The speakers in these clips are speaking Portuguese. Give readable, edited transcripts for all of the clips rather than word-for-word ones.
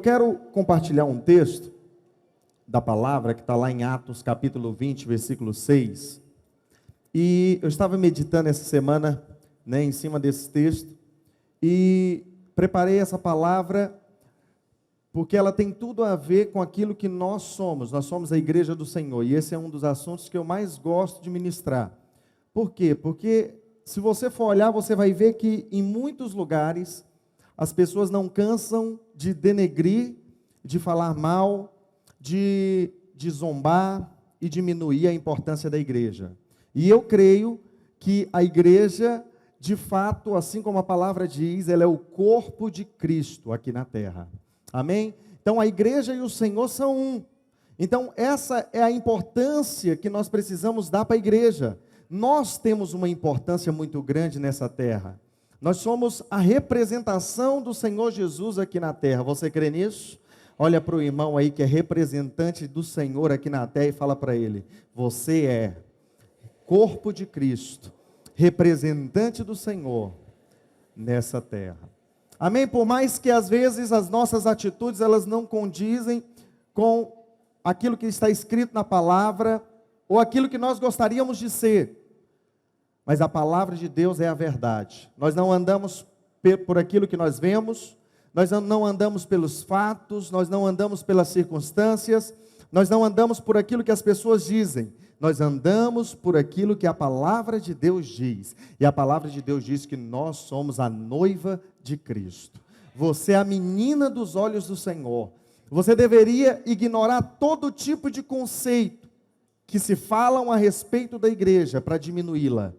quero compartilhar um texto da palavra que está lá em Atos capítulo 20, versículo 6. E eu estava meditando essa semana, em cima desse texto, e preparei essa palavra porque ela tem tudo a ver com aquilo que nós somos a igreja do Senhor, e esse é um dos assuntos que eu mais gosto de ministrar. Por quê? Porque se você for olhar, você vai ver que em muitos lugares as pessoas não cansam de denegrir, de falar mal, de zombar e diminuir a importância da igreja. E eu creio que a igreja, de fato, assim como a palavra diz, ela é o corpo de Cristo aqui na terra. Amém? Então a igreja e o Senhor são um. Então essa é a importância que nós precisamos dar para a igreja. Nós temos uma importância muito grande nessa terra. Nós somos a representação do Senhor Jesus aqui na terra. Você crê nisso? Olha para o irmão aí que é representante do Senhor aqui na terra e fala para ele: você é corpo de Cristo, representante do Senhor nessa terra. Amém? Por mais que às vezes as nossas atitudes elas não condizem com aquilo que está escrito na palavra ou aquilo que nós gostaríamos de ser. Mas a palavra de Deus é a verdade. Nós não andamos por aquilo que nós vemos, nós não andamos pelos fatos, nós não andamos pelas circunstâncias, nós não andamos por aquilo que as pessoas dizem, nós andamos por aquilo que a palavra de Deus diz. E a palavra de Deus diz que nós somos a noiva de Cristo. Você é a menina dos olhos do Senhor. Você deveria ignorar todo tipo de conceito que se falam a respeito da igreja para diminuí-la.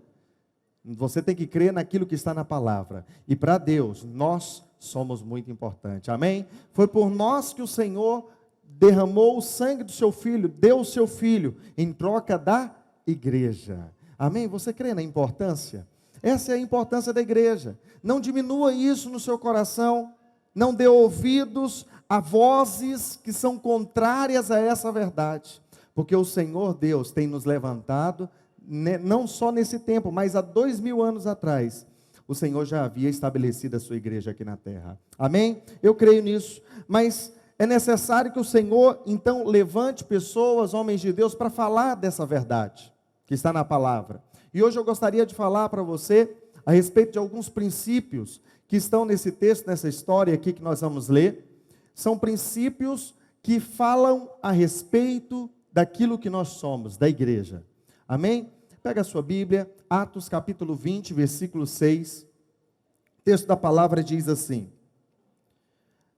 Você tem que crer naquilo que está na palavra. E para Deus, nós somos muito importantes. Amém? Foi por nós que o Senhor derramou o sangue do seu Filho, deu o seu Filho, em troca da igreja. Amém? Você crê na importância? Essa é a importância da igreja. Não diminua isso no seu coração. Não dê ouvidos a vozes que são contrárias a essa verdade. Porque o Senhor Deus tem nos levantado, não só nesse tempo, mas há 2000 anos atrás, o Senhor já havia estabelecido a sua igreja aqui na terra. Amém? Eu creio nisso, mas é necessário que o Senhor, então, levante pessoas, homens de Deus, para falar dessa verdade que está na palavra. E hoje eu gostaria de falar para você a respeito de alguns princípios que estão nesse texto, nessa história aqui que nós vamos ler. São princípios que falam a respeito daquilo que nós somos, da igreja. Amém? Pega a sua Bíblia, Atos capítulo 20, versículo 6. O texto da palavra diz assim: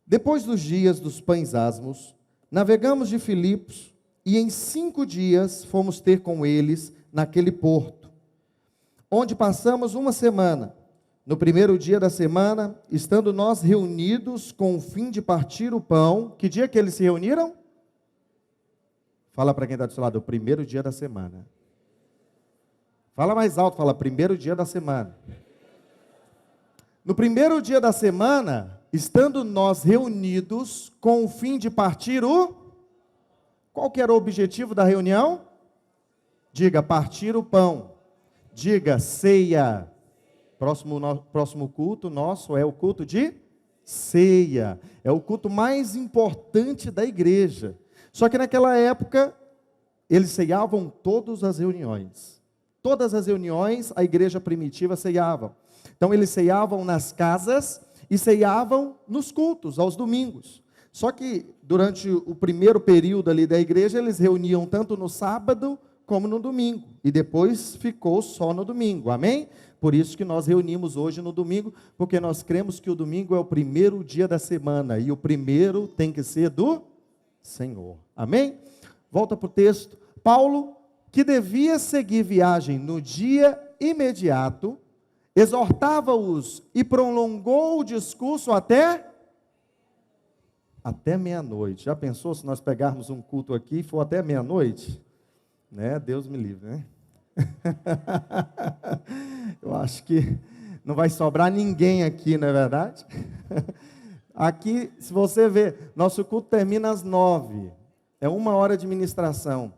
depois dos dias dos pães asmos, navegamos de Filipos, e em 5 dias fomos ter com eles naquele porto, onde passamos uma semana. No primeiro dia da semana, estando nós reunidos com o fim de partir o pão. Que dia que eles se reuniram? Fala para quem está do seu lado: o primeiro dia da semana. Fala mais alto, fala: primeiro dia da semana. No primeiro dia da semana, estando nós reunidos com o fim de partir o... Qual que era o objetivo da reunião? Diga: partir o pão. Diga: ceia. Próximo culto nosso é o culto de ceia. É o culto mais importante da igreja. Só que naquela época, eles ceiavam todas as reuniões. Todas as reuniões, a igreja primitiva ceiava. Então eles ceiavam nas casas e ceiavam nos cultos, aos domingos. Só que durante o primeiro período ali da igreja, eles reuniam tanto no sábado como no domingo. E depois ficou só no domingo, amém? Por isso que nós reunimos hoje no domingo, porque nós cremos que o domingo é o primeiro dia da semana. E o primeiro tem que ser do Senhor, amém? Volta para o texto. Paulo, que devia seguir viagem no dia imediato, exortava-os e prolongou o discurso até meia-noite. Já pensou se nós pegarmos um culto aqui e for até meia-noite? Né? Deus me livre, né? Eu acho que não vai sobrar ninguém aqui, não é verdade? Aqui, se você ver, nosso culto termina às 9. É 1 hora de ministração.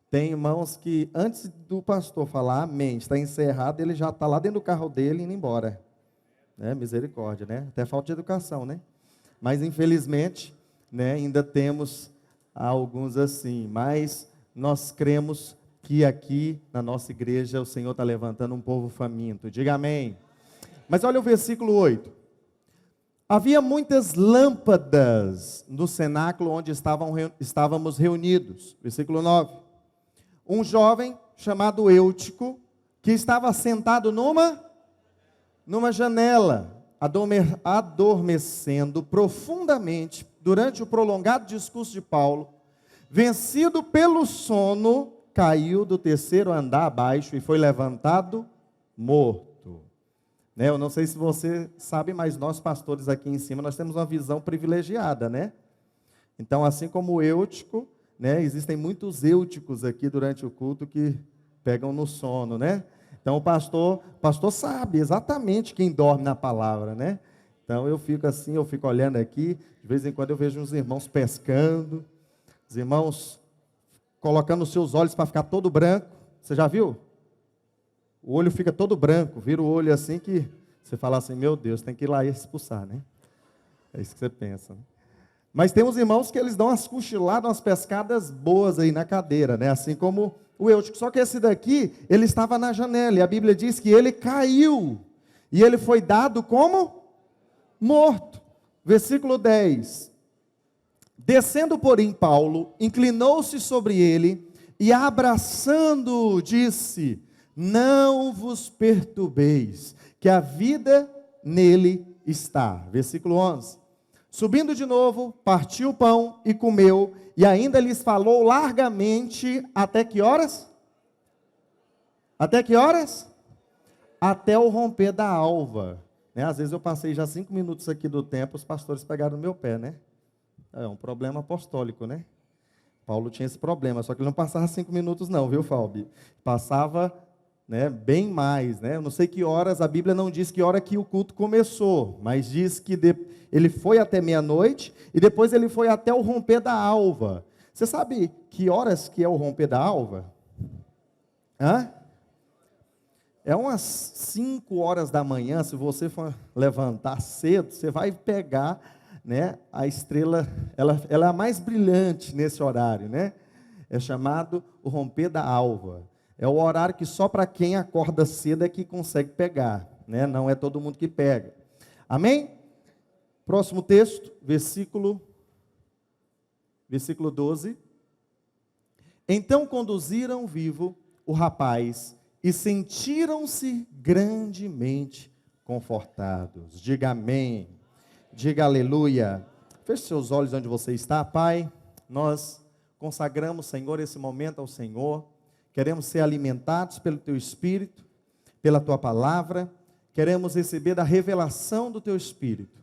Tem irmãos que, antes do pastor falar amém, está encerrado, ele já está lá dentro do carro dele indo embora. Misericórdia, né? Até falta de educação, né? Mas infelizmente, né, ainda temos alguns assim. Mas nós cremos que aqui na nossa igreja o Senhor está levantando um povo faminto. Diga amém. Mas olha o versículo 8. Havia muitas lâmpadas no cenáculo onde estávamos reunidos. Versículo 9. Um jovem chamado Eutico, que estava sentado numa janela, adormecendo profundamente durante o prolongado discurso de Paulo, vencido pelo sono, caiu do terceiro andar abaixo e foi levantado morto. Né? Eu não sei se você sabe, mas nós pastores aqui em cima, nós temos uma visão privilegiada, né? Então, assim como o Eutico, né, existem muitos Euticos aqui durante o culto que pegam no sono, né? Então, o pastor sabe exatamente quem dorme na palavra, né? Então, eu fico assim, eu fico olhando aqui, de vez em quando eu vejo uns irmãos pescando, os irmãos colocando os seus olhos para ficar todo branco. Você já viu? O olho fica todo branco, vira o olho assim que você fala assim, meu Deus, tem que ir lá e expulsar, né? É isso que você pensa, né? Mas tem uns irmãos que eles dão umas cochiladas, umas pescadas boas aí na cadeira, né? Assim como o Eutico. Só que esse daqui, ele estava na janela, e a Bíblia diz que ele caiu, e ele foi dado como morto. Versículo 10. Descendo, porém, Paulo, inclinou-se sobre ele, e abraçando-o, disse, não vos perturbeis, que a vida nele está. Versículo 11. Subindo de novo, partiu o pão e comeu, e ainda lhes falou largamente, até que horas? Até que horas? Até o romper da alva. Né? Às vezes eu passei já 5 minutos aqui do tempo, os pastores pegaram no meu pé, né? É um problema apostólico, né? Paulo tinha esse problema, só que ele não passava 5 minutos não, viu, Falbi? Passava, né, bem mais, né? Eu não sei que horas, a Bíblia não diz que hora que o culto começou, mas diz que ele foi até meia-noite e depois ele foi até o romper da alva. Você sabe que horas que é o romper da alva? Hã? É umas 5 horas da manhã, se você for levantar cedo, você vai pegar, né, a estrela, ela é a mais brilhante nesse horário, né? É chamado o romper da alva. É o horário que só para quem acorda cedo é que consegue pegar, né? Não é todo mundo que pega. Amém? Próximo texto, versículo 12. Então conduziram vivo o rapaz e sentiram-se grandemente confortados. Diga amém. Diga aleluia. Feche seus olhos onde você está, Pai. Nós consagramos, Senhor, esse momento ao Senhor. Queremos ser alimentados pelo Teu Espírito, pela Tua Palavra. Queremos receber da revelação do Teu Espírito.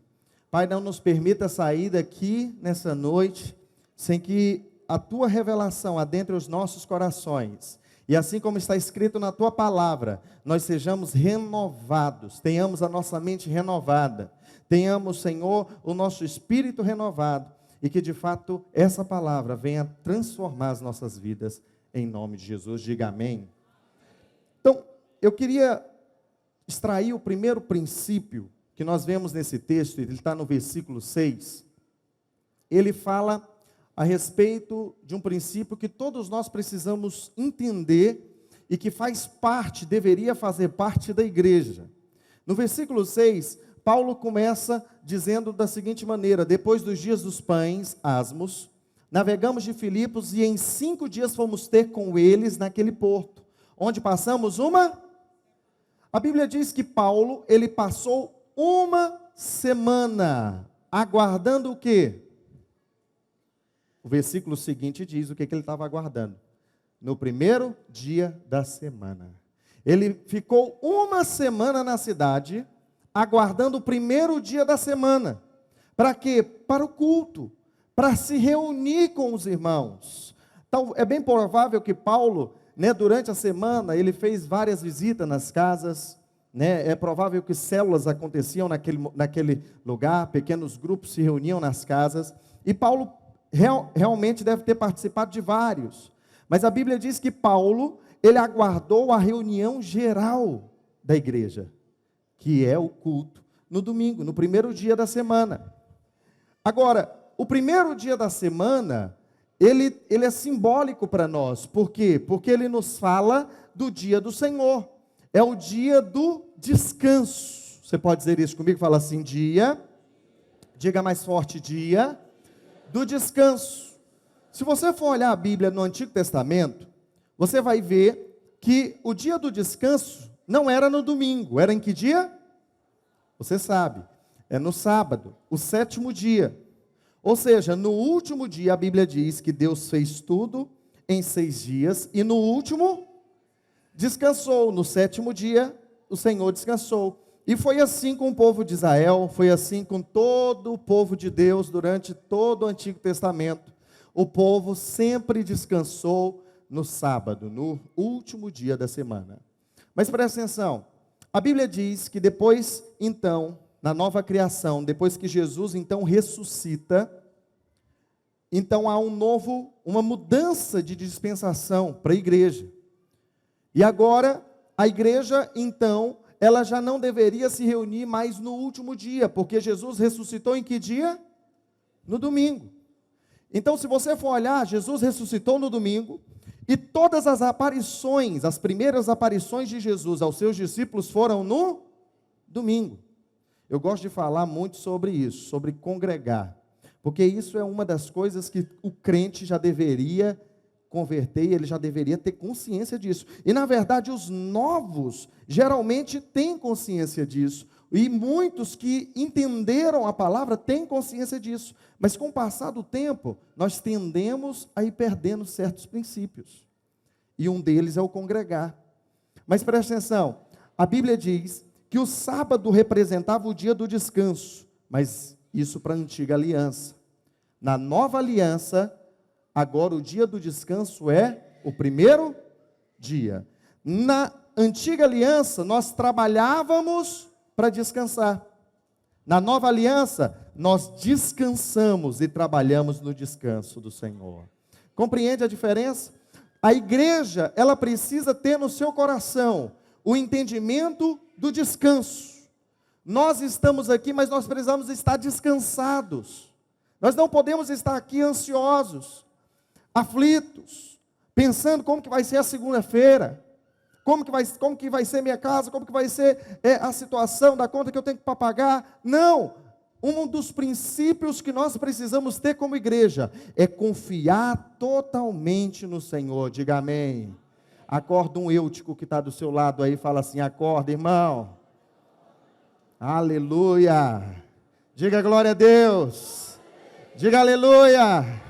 Pai, não nos permita sair daqui nessa noite sem que a Tua revelação adentre os nossos corações. E assim como está escrito na Tua Palavra, nós sejamos renovados, tenhamos a nossa mente renovada, tenhamos, Senhor, o nosso espírito renovado, e que de fato essa palavra venha transformar as nossas vidas, em nome de Jesus. Diga amém. Então, eu queria extrair o primeiro princípio que nós vemos nesse texto, ele está no versículo 6. Ele fala a respeito de um princípio que todos nós precisamos entender e que faz parte, deveria fazer parte da igreja. No versículo 6, Paulo começa dizendo da seguinte maneira: depois dos dias dos pães, asmos, navegamos de Filipos e em 5 dias fomos ter com eles naquele porto, onde passamos A Bíblia diz que Paulo, ele passou uma semana aguardando o quê? O versículo seguinte diz o que ele estava aguardando. No primeiro dia da semana. Ele ficou uma semana na cidade, aguardando o primeiro dia da semana. Para quê? Para o culto. Para se reunir com os irmãos. Então, é bem provável que Paulo, né, durante a semana, ele fez várias visitas nas casas, né? É provável que células aconteciam naquele lugar, pequenos grupos se reuniam nas casas, e Paulo realmente deve ter participado de vários. Mas a Bíblia diz que Paulo, ele aguardou a reunião geral da igreja, que é o culto no domingo, no primeiro dia da semana. Agora, o primeiro dia da semana, ele é simbólico para nós. Por quê? Porque ele nos fala do dia do Senhor. É o dia do descanso. Você pode dizer isso comigo? Fala assim, dia, diga mais forte, dia do descanso. Se você for olhar a Bíblia no Antigo Testamento, você vai ver que o dia do descanso não era no domingo. Era em que dia? Você sabe, é no sábado, o 7º dia. Ou seja, no último dia a Bíblia diz que Deus fez tudo em 6 dias e no último descansou. No 7º dia o Senhor descansou. E foi assim com o povo de Israel, foi assim com todo o povo de Deus durante todo o Antigo Testamento. O povo sempre descansou no sábado, no último dia da semana. Mas presta atenção, a Bíblia diz que depois, então, na nova criação, depois que Jesus então ressuscita, então há uma mudança de dispensação para a igreja. E agora, a igreja, então, ela já não deveria se reunir mais no último dia, porque Jesus ressuscitou em que dia? No domingo. Então, se você for olhar, Jesus ressuscitou no domingo, e todas as aparições, as primeiras aparições de Jesus aos seus discípulos foram no domingo. Eu gosto de falar muito sobre isso, sobre congregar, porque isso é uma das coisas que o crente já deveria converter, ele já deveria ter consciência disso. E na verdade os novos geralmente têm consciência disso, e muitos que entenderam a palavra têm consciência disso, mas com o passar do tempo, nós tendemos a ir perdendo certos princípios, e um deles é o congregar. Mas preste atenção, a Bíblia diz que o sábado representava o dia do descanso, mas isso para a antiga aliança. Na nova aliança, agora o dia do descanso é o primeiro dia. Na antiga aliança, nós trabalhávamos para descansar. Na nova aliança, nós descansamos e trabalhamos no descanso do Senhor. Compreende a diferença? A igreja, ela precisa ter no seu coração o entendimento do descanso. Nós estamos aqui, mas nós precisamos estar descansados. Nós não podemos estar aqui ansiosos, aflitos, pensando como que vai ser a segunda-feira, como que vai ser minha casa, como que vai ser a situação da conta que eu tenho para pagar. Não! Um dos princípios que nós precisamos ter como igreja é confiar totalmente no Senhor. Diga amém. Acorda um eutico que está do seu lado aí e fala assim, acorda, irmão. Aleluia. Diga glória a Deus. Diga aleluia.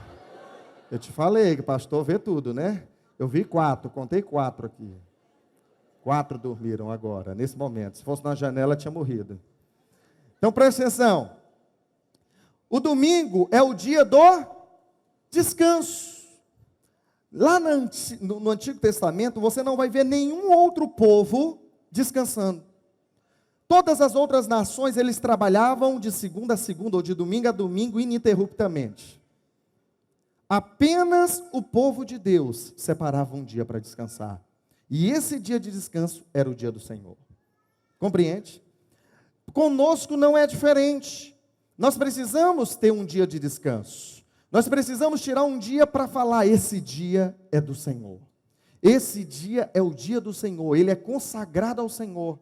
Eu te falei que o pastor vê tudo, né? Eu vi 4, contei 4 aqui. 4 dormiram agora, nesse momento. Se fosse na janela, tinha morrido. Então preste atenção. O domingo é o dia do descanso. Lá no Antigo Testamento, você não vai ver nenhum outro povo descansando. Todas as outras nações, eles trabalhavam de segunda a segunda, ou de domingo a domingo, ininterruptamente. Apenas o povo de Deus separava um dia para descansar. E esse dia de descanso era o dia do Senhor. Compreende? Conosco não é diferente. Nós precisamos ter um dia de descanso. Nós precisamos tirar um dia para falar, esse dia é do Senhor. Esse dia é o dia do Senhor, ele é consagrado ao Senhor.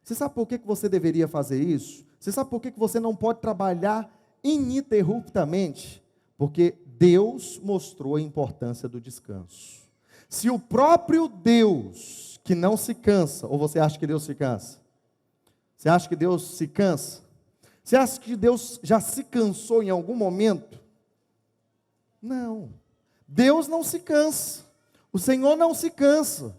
Você sabe por que você deveria fazer isso? Você sabe por que você não pode trabalhar ininterruptamente? Porque Deus mostrou a importância do descanso. Se o próprio Deus, que não se cansa, ou você acha que Deus se cansa? Você acha que Deus se cansa? Você acha que Deus já se cansou em algum momento? Não. Deus não se cansa. O Senhor não se cansa.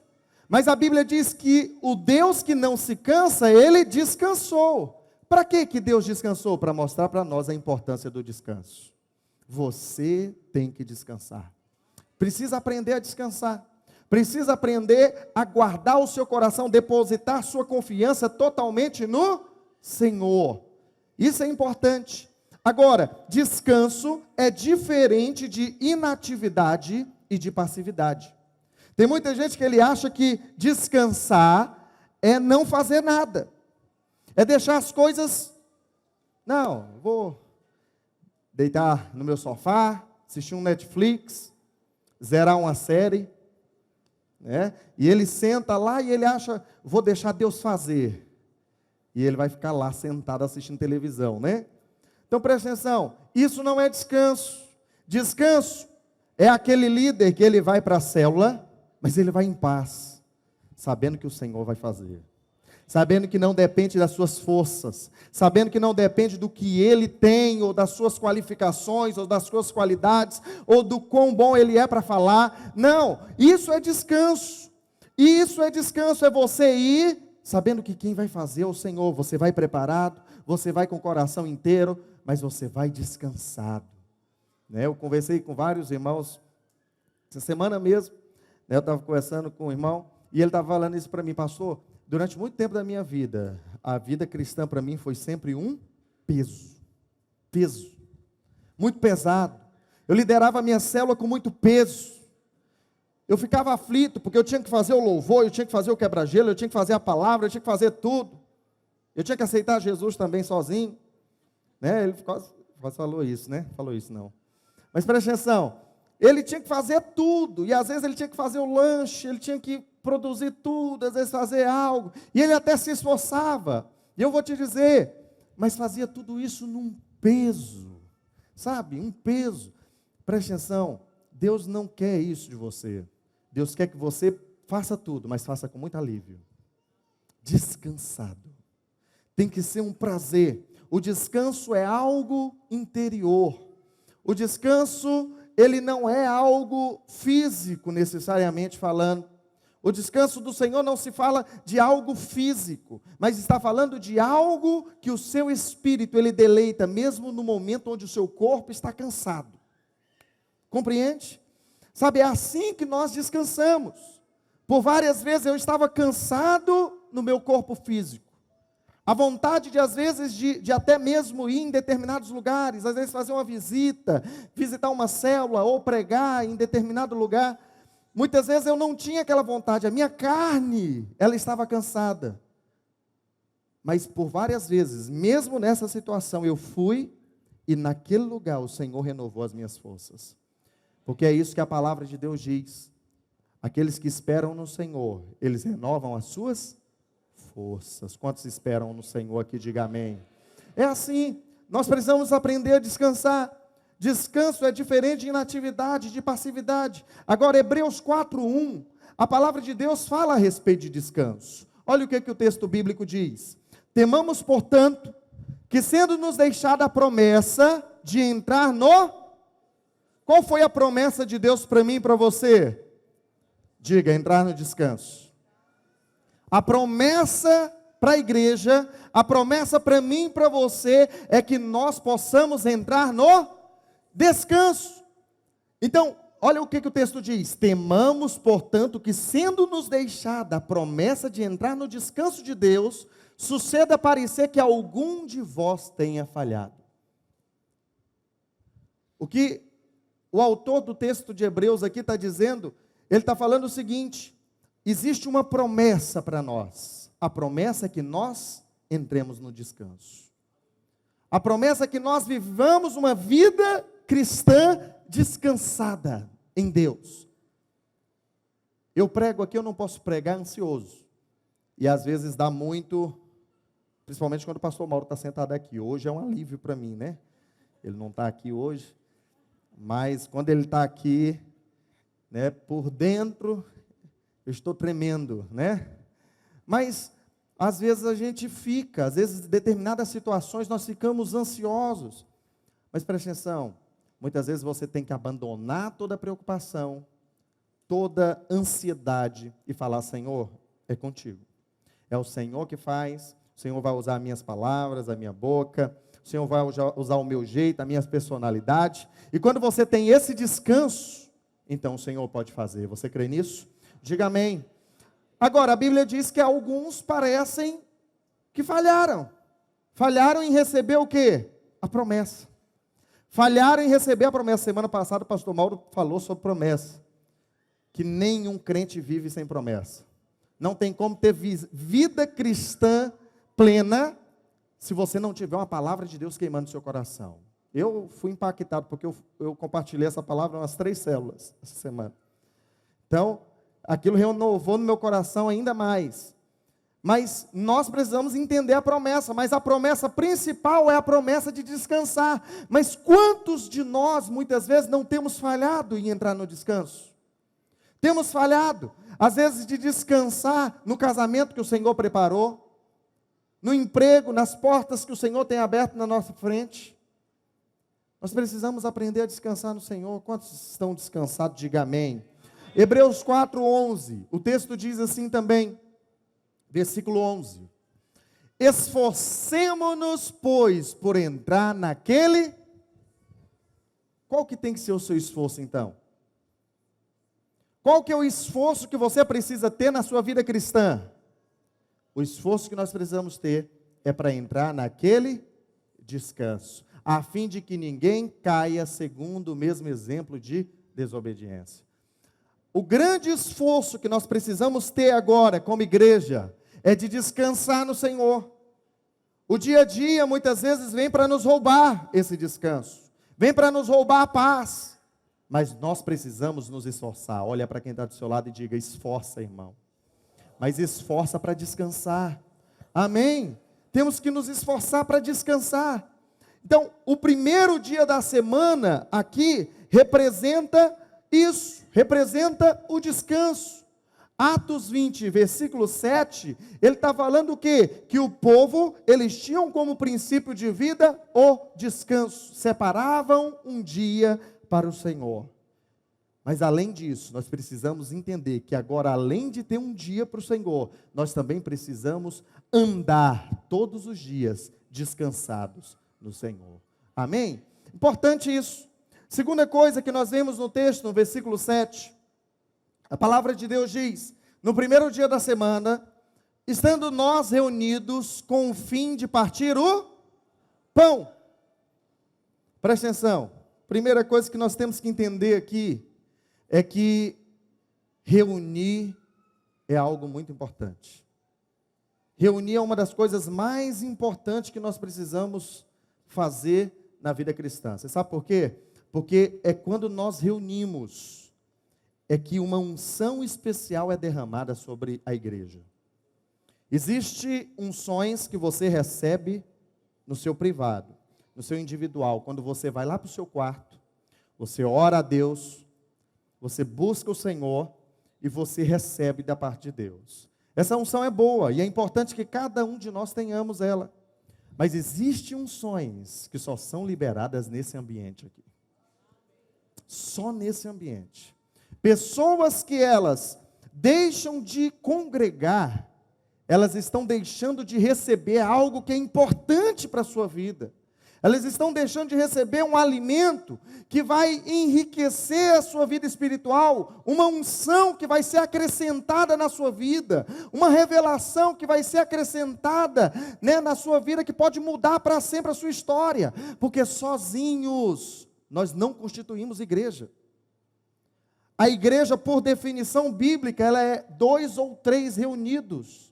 Mas a Bíblia diz que o Deus que não se cansa, Ele descansou. Para que Deus descansou? Para mostrar para nós a importância do descanso. Você tem que descansar. Precisa aprender a descansar. Precisa aprender a guardar o seu coração, depositar sua confiança totalmente no Senhor. Isso é importante. Agora, descanso é diferente de inatividade e de passividade. Tem muita gente que ele acha que descansar é não fazer nada. É deixar as coisas... Não, vou deitar no meu sofá, assistir um Netflix, zerar uma série, né? E ele senta lá e ele acha, vou deixar Deus fazer. E ele vai ficar lá sentado assistindo televisão, né? Então preste atenção, isso não é descanso. Descanso é aquele líder que ele vai para a célula, mas ele vai em paz, sabendo que o Senhor vai fazer. Sabendo que não depende das suas forças, sabendo que não depende do que ele tem, ou das suas qualificações, ou das suas qualidades, ou do quão bom ele é para falar. Não, isso é descanso. Isso é descanso, é você ir sabendo que quem vai fazer é o Senhor. Você vai preparado, você vai com o coração inteiro, mas você vai descansado. Né? Eu conversei com vários irmãos, essa semana mesmo, né? Eu estava conversando com um irmão, e ele estava falando isso para mim, pastor. Durante muito tempo da minha vida, a vida cristã para mim foi sempre um peso, muito pesado. Eu liderava a minha célula com muito peso. Eu ficava aflito, porque eu tinha que fazer o louvor, eu tinha que fazer o quebra-gelo, eu tinha que fazer a palavra, eu tinha que fazer tudo. Eu tinha que aceitar Jesus também sozinho. Né? Ele quase falou isso, né? Falou isso não. Mas preste atenção, ele tinha que fazer tudo, e às vezes ele tinha que fazer o lanche, ele tinha que produzir tudo, às vezes fazer algo, e ele até se esforçava, e eu vou te dizer, mas fazia tudo isso num peso, sabe, um peso. Preste atenção, Deus não quer isso de você, Deus quer que você faça tudo, mas faça com muito alívio, descansado, tem que ser um prazer. O descanso é algo interior, o descanso, ele não é algo físico necessariamente falando. O descanso do Senhor não se fala de algo físico, mas está falando de algo que o seu espírito, ele deleita, mesmo no momento onde o seu corpo está cansado. Compreende? Sabe, é assim que nós descansamos. Por várias vezes eu estava cansado no meu corpo físico. A vontade de, às vezes, de até mesmo ir em determinados lugares, às vezes fazer uma visita, visitar uma célula ou pregar em determinado lugar. Muitas vezes eu não tinha aquela vontade, a minha carne, ela estava cansada. Mas por várias vezes, mesmo nessa situação, eu fui e naquele lugar o Senhor renovou as minhas forças. Porque é isso que a palavra de Deus diz. Aqueles que esperam no Senhor, eles renovam as suas forças. Quantos esperam no Senhor aqui, diga amém. É assim, nós precisamos aprender a descansar. Descanso é diferente de inatividade, de passividade. Agora, Hebreus 4:1, a palavra de Deus fala a respeito de descanso. Olha o que o texto bíblico diz. Temamos, portanto, que sendo nos deixada a promessa de entrar no... Qual foi a promessa de Deus para mim e para você? Diga, entrar no descanso. A promessa para a igreja, a promessa para mim e para você, é que nós possamos entrar no descanso. Então, olha o que o texto diz. Temamos, portanto, que sendo nos deixada a promessa de entrar no descanso de Deus, suceda parecer que algum de vós tenha falhado. O que o autor do texto de Hebreus aqui está dizendo, ele está falando o seguinte: existe uma promessa para nós. A promessa é que nós entremos no descanso. A promessa é que nós vivamos uma vida cristã descansada em Deus. Eu prego aqui, eu não posso pregar ansioso. E às vezes dá muito, principalmente quando o pastor Mauro está sentado aqui. Hoje é um alívio para mim, né? Ele não está aqui hoje, mas quando ele está aqui, né, por dentro, eu estou tremendo, né? Mas às vezes a gente fica, às vezes em determinadas situações nós ficamos ansiosos. Mas preste atenção, muitas vezes você tem que abandonar toda a preocupação, toda ansiedade e falar: Senhor, é contigo. É o Senhor que faz, o Senhor vai usar as minhas palavras, a minha boca, o Senhor vai usar o meu jeito, a minha personalidade. E quando você tem esse descanso, então o Senhor pode fazer. Você crê nisso? Diga amém. Agora, a Bíblia diz que alguns parecem que falharam. Falharam em receber o quê? A promessa. Falharam em receber a promessa. Semana passada o pastor Mauro falou sobre promessa. Que nenhum crente vive sem promessa. Não tem como ter vida cristã plena se você não tiver uma palavra de Deus queimando no seu coração. Eu fui impactado, porque eu compartilhei essa palavra umas 3 células essa semana. Então, aquilo renovou no meu coração ainda mais. Mas nós precisamos entender a promessa, mas a promessa principal é a promessa de descansar. Mas quantos de nós, muitas vezes, não temos falhado em entrar no descanso? Temos falhado, às vezes, de descansar no casamento que o Senhor preparou, no emprego, nas portas que o Senhor tem aberto na nossa frente. Nós precisamos aprender a descansar no Senhor. Quantos estão descansados? Diga amém. Hebreus 4:11, o texto diz assim também, versículo 11: esforcemo-nos, pois, por entrar naquele... Qual que tem que ser o seu esforço, então? Qual que é o esforço que você precisa ter na sua vida cristã? O esforço que nós precisamos ter é para entrar naquele descanso, a fim de que ninguém caia segundo o mesmo exemplo de desobediência. O grande esforço que nós precisamos ter agora como igreja é de descansar no Senhor. O dia a dia muitas vezes vem para nos roubar esse descanso, vem para nos roubar a paz, mas nós precisamos nos esforçar. Olha para quem está do seu lado e diga: esforça, irmão, mas esforça para descansar. Amém? Temos que nos esforçar para descansar. Então, o primeiro dia da semana aqui representa isso, representa o descanso. Atos 20, versículo 7, ele está falando o quê? Que o povo, eles tinham como princípio de vida o descanso, separavam um dia para o Senhor. Mas além disso, nós precisamos entender que agora, além de ter um dia para o Senhor, nós também precisamos andar todos os dias descansados no Senhor. Amém? Importante isso. Segunda coisa que nós vemos no texto, no versículo 7, a palavra de Deus diz: no primeiro dia da semana, estando nós reunidos com o fim de partir o pão. Presta atenção, primeira coisa que nós temos que entender aqui, é que reunir é algo muito importante. Reunir é uma das coisas mais importantes que nós precisamos fazer na vida cristã. Você sabe por quê? Porque é quando nós reunimos, é que uma unção especial é derramada sobre a igreja. Existem unções que você recebe no seu privado, no seu individual, quando você vai lá para o seu quarto, você ora a Deus, você busca o Senhor e você recebe da parte de Deus. Essa unção é boa e é importante que cada um de nós tenhamos ela. Mas existem unções que só são liberadas nesse ambiente aqui. Só nesse ambiente. Pessoas que elas deixam de congregar, elas estão deixando de receber algo que é importante para a sua vida. Elas estão deixando de receber um alimento que vai enriquecer a sua vida espiritual, uma unção que vai ser acrescentada na sua vida, uma revelação que vai ser acrescentada, na sua vida, que pode mudar para sempre a sua história, porque sozinhos nós não constituímos igreja. A igreja, por definição bíblica, ela é 2 ou 3 reunidos.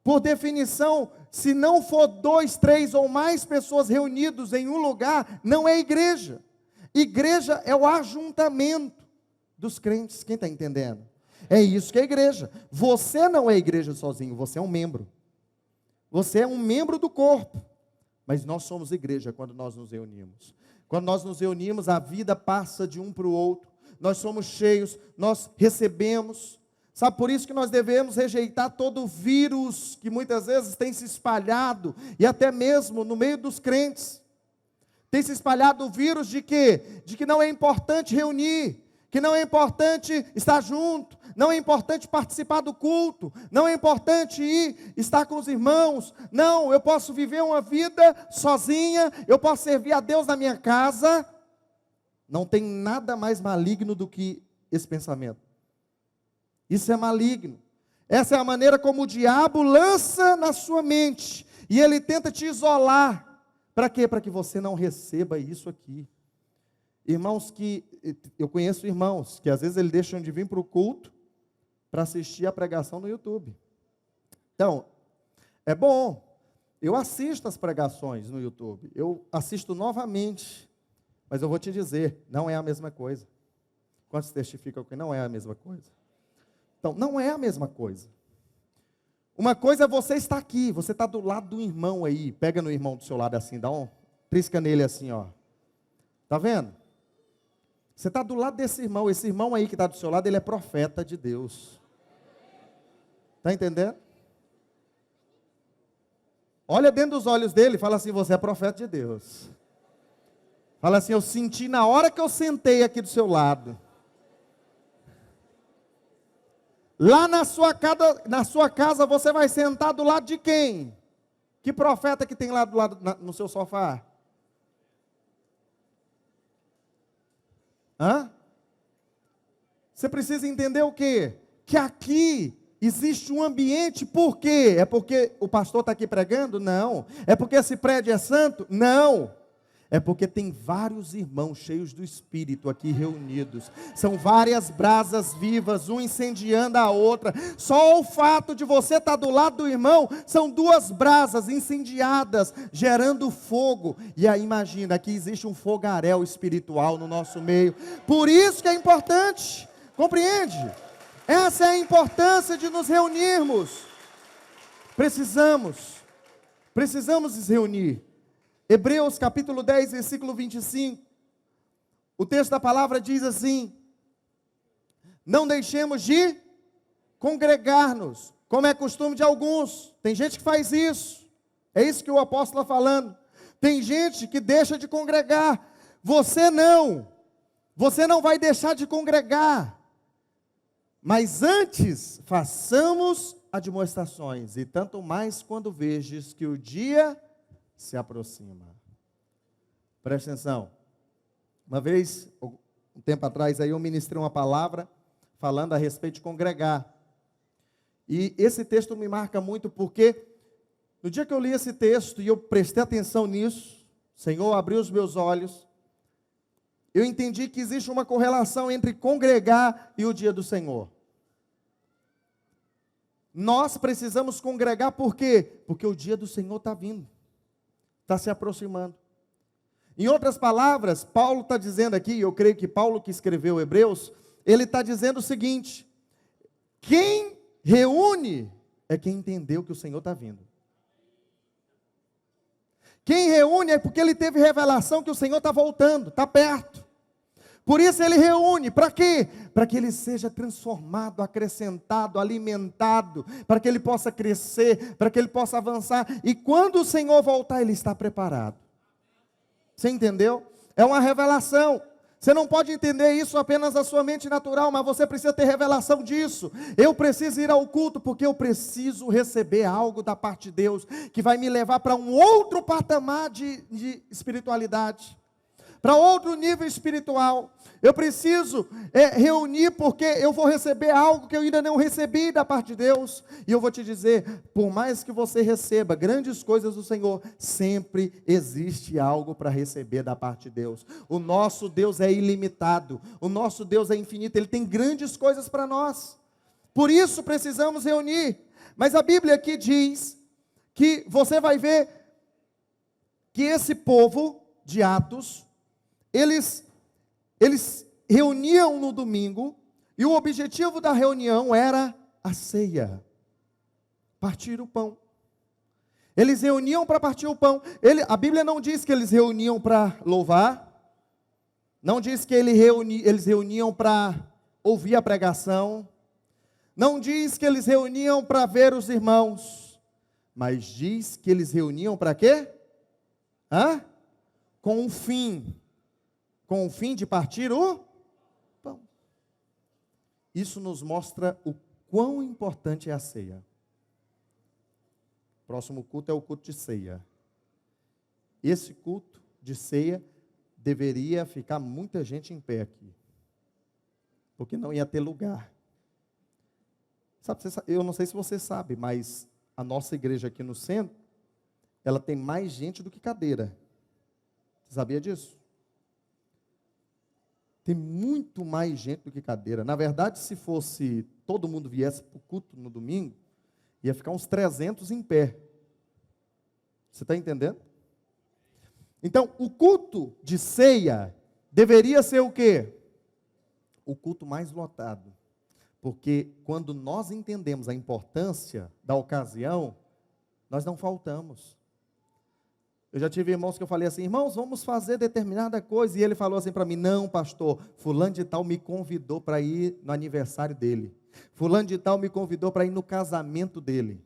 Por definição, se não for 2, 3 ou mais pessoas reunidos em um lugar, não é igreja. Igreja é o ajuntamento dos crentes. Quem está entendendo? É isso que é igreja. Você não é igreja sozinho, você é um membro. Você é um membro do corpo. Mas nós somos igreja quando nós nos reunimos. Quando nós nos reunimos, a vida passa de um para o outro. Nós somos cheios, nós recebemos. Sabe, por isso que nós devemos rejeitar todo vírus que muitas vezes tem se espalhado, e até mesmo no meio dos crentes. Tem se espalhado o vírus de quê? De que não é importante reunir, que não é importante estar junto, não é importante participar do culto, não é importante ir estar com os irmãos. Não, eu posso viver uma vida sozinha, eu posso servir a Deus na minha casa. Não tem nada mais maligno do que esse pensamento. Isso é maligno. Essa é a maneira como o diabo lança na sua mente. E ele tenta te isolar. Para quê? Para que você não receba isso aqui. Irmãos eu conheço irmãos que às vezes eles deixam de vir para o culto para assistir a pregação no YouTube. Então, é bom. Eu assisto as pregações no YouTube, eu assisto novamente, mas eu vou te dizer, não é a mesma coisa. Quantos testificam que não é a mesma coisa? Então, não é a mesma coisa. Uma coisa é você estar aqui, você está do lado do irmão aí, pega no irmão do seu lado assim, dá um, trisca nele assim, ó. Tá vendo? Você está do lado desse irmão, esse irmão aí que está do seu lado, ele é profeta de Deus. Está entendendo? Olha dentro dos olhos dele e fala assim, você é profeta de Deus. Fala assim, eu senti na hora que eu sentei aqui do seu lado. Lá na sua casa você vai sentar do lado de quem? Que profeta que tem lá do lado no seu sofá? Hã? Você precisa entender o quê? Que aqui existe um ambiente, por quê? É porque o pastor está aqui pregando? Não. É porque esse prédio é santo? Não. É porque tem vários irmãos cheios do Espírito aqui reunidos. São várias brasas vivas, um incendiando a outra. Só o fato de você estar do lado do irmão, são duas brasas incendiadas, gerando fogo. E aí imagina, aqui existe um fogaréu espiritual no nosso meio. Por isso que é importante, compreende? Essa é a importância de nos reunirmos. Precisamos nos reunir. Hebreus capítulo 10, versículo 25. O texto da palavra diz assim: não deixemos de congregar-nos, como é costume de alguns. Tem gente que faz isso. É isso que o apóstolo está falando. Tem gente que deixa de congregar. Você não vai deixar de congregar. Mas antes, façamos admoestações, e tanto mais quando vejas que o dia se aproxima. Preste atenção. Uma vez, um tempo atrás, aí eu ministrei uma palavra falando a respeito de congregar. E esse texto me marca muito porque no dia que eu li esse texto e eu prestei atenção nisso, o Senhor abriu os meus olhos, eu entendi que existe uma correlação entre congregar e o dia do Senhor. Nós precisamos congregar por quê? Porque o dia do Senhor está vindo. Está se aproximando. Em outras palavras, Paulo está dizendo aqui, eu creio que Paulo que escreveu Hebreus, ele está dizendo o seguinte: quem reúne é quem entendeu que o Senhor está vindo. Quem reúne é porque ele teve revelação que o Senhor está voltando, está perto. Por isso ele reúne, para quê? Para que ele seja transformado, acrescentado, alimentado, para que ele possa crescer, para que ele possa avançar. E quando o Senhor voltar, ele está preparado. Você entendeu? É uma revelação. Você não pode entender isso apenas da sua mente natural, mas você precisa ter revelação disso. Eu preciso ir ao culto porque eu preciso receber algo da parte de Deus, que vai me levar para um outro patamar de espiritualidade. Para outro nível espiritual. Eu preciso reunir porque eu vou receber algo que eu ainda não recebi da parte de Deus. E eu vou te dizer, por mais que você receba grandes coisas do Senhor, sempre existe algo para receber da parte de Deus. O nosso Deus é ilimitado, o nosso Deus é infinito, Ele tem grandes coisas para nós. Por isso precisamos reunir. Mas a Bíblia aqui diz que você vai ver que esse povo de Atos, eles reuniam no domingo, e o objetivo da reunião era a ceia, partir o pão. Eles reuniam para partir o pão. A Bíblia não diz que eles reuniam para louvar, não diz que eles reuniam para ouvir a pregação, não diz que eles reuniam para ver os irmãos, mas diz que eles reuniam para quê? Com o fim de partir o pão. Isso nos mostra o quão importante é a ceia. O próximo culto é o culto de ceia. Esse culto de ceia deveria ficar muita gente em pé aqui, porque não ia ter lugar. Eu não sei se você sabe, mas a nossa igreja aqui no centro, ela tem mais gente do que cadeira. Você sabia disso? Tem muito mais gente do que cadeira. Na verdade, se fosse todo mundo viesse para o culto no domingo, ia ficar uns 300 em pé. Você está entendendo? Então, o culto de ceia deveria ser o quê? O culto mais lotado. Porque quando nós entendemos a importância da ocasião, nós não faltamos. Eu já tive irmãos que eu falei assim, irmãos, vamos fazer determinada coisa. E ele falou assim para mim, não, pastor, fulano de tal me convidou para ir no aniversário dele. Fulano de tal me convidou para ir no casamento dele.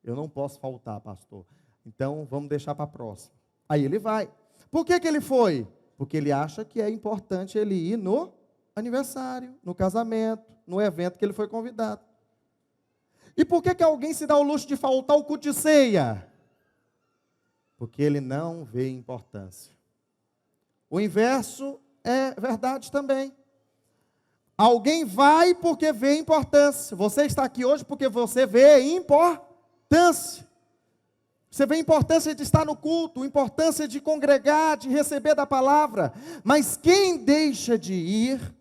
Eu não posso faltar, pastor. Então, vamos deixar para a próxima. Aí ele vai. Por que ele foi? Porque ele acha que é importante ele ir no aniversário, no casamento, no evento que ele foi convidado. E por que alguém se dá o luxo de faltar o culto de ceia? Porque ele não vê importância. O inverso é verdade também. Alguém vai porque vê importância. Você está aqui hoje porque você vê importância. Você vê a importância de estar no culto, a importância de congregar, de receber da palavra. Mas quem deixa de ir,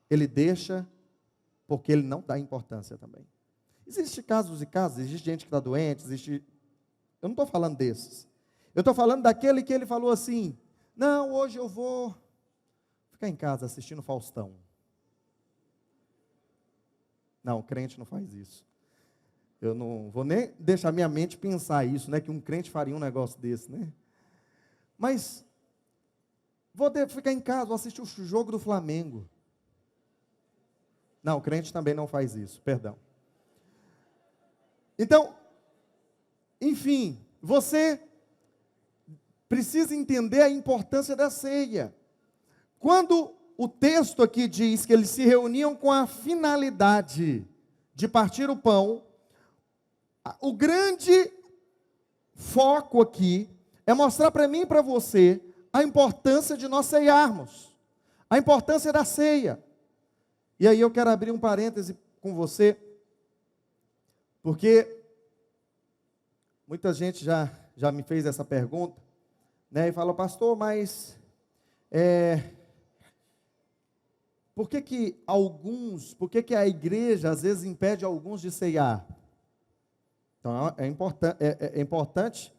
ele deixa porque ele não dá importância também. Existem casos e casos, existe gente que está doente, eu não estou falando desses. Eu estou falando daquele que ele falou assim, não, hoje eu vou ficar em casa assistindo Faustão. Não, crente não faz isso. Eu não vou nem deixar minha mente pensar isso, né? Que um crente faria um negócio desse, né? Mas, vou ficar em casa, vou assistir o jogo do Flamengo. Não, crente também não faz isso, perdão. Então, enfim, você precisa entender a importância da ceia. Quando o texto aqui diz que eles se reuniam com a finalidade de partir o pão, o grande foco aqui é mostrar para mim e para você a importância de nós ceiarmos, a importância da ceia. E aí eu quero abrir um parêntese com você, porque muita gente já me fez essa pergunta, né, e fala, pastor, mas por que a igreja às vezes impede alguns de ceiar? Então é importante,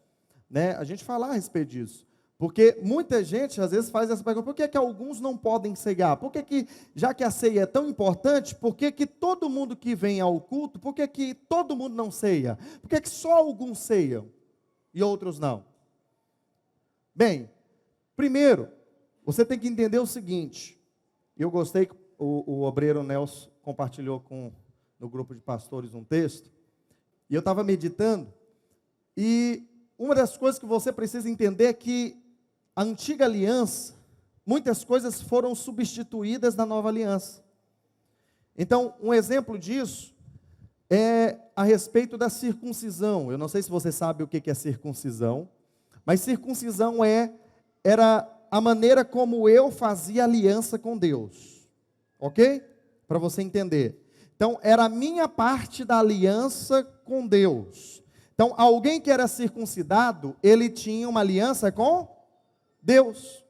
né, a gente falar a respeito disso. Porque muita gente às vezes faz essa pergunta, por que alguns não podem ceiar? Por que, já que a ceia é tão importante, por que todo mundo que vem ao culto, por que todo mundo não ceia? Por que só alguns ceiam e outros não? Bem, primeiro, você tem que entender o seguinte, eu gostei que o obreiro Nelson compartilhou no grupo de pastores um texto, e eu estava meditando, e uma das coisas que você precisa entender é que a antiga aliança, muitas coisas foram substituídas na nova aliança. Então, um exemplo disso é a respeito da circuncisão. Eu não sei se você sabe o que é circuncisão, mas circuncisão era a maneira como eu fazia aliança com Deus. Ok? Para você entender. Então, era a minha parte da aliança com Deus. Então, alguém que era circuncidado, ele tinha uma aliança com Deus.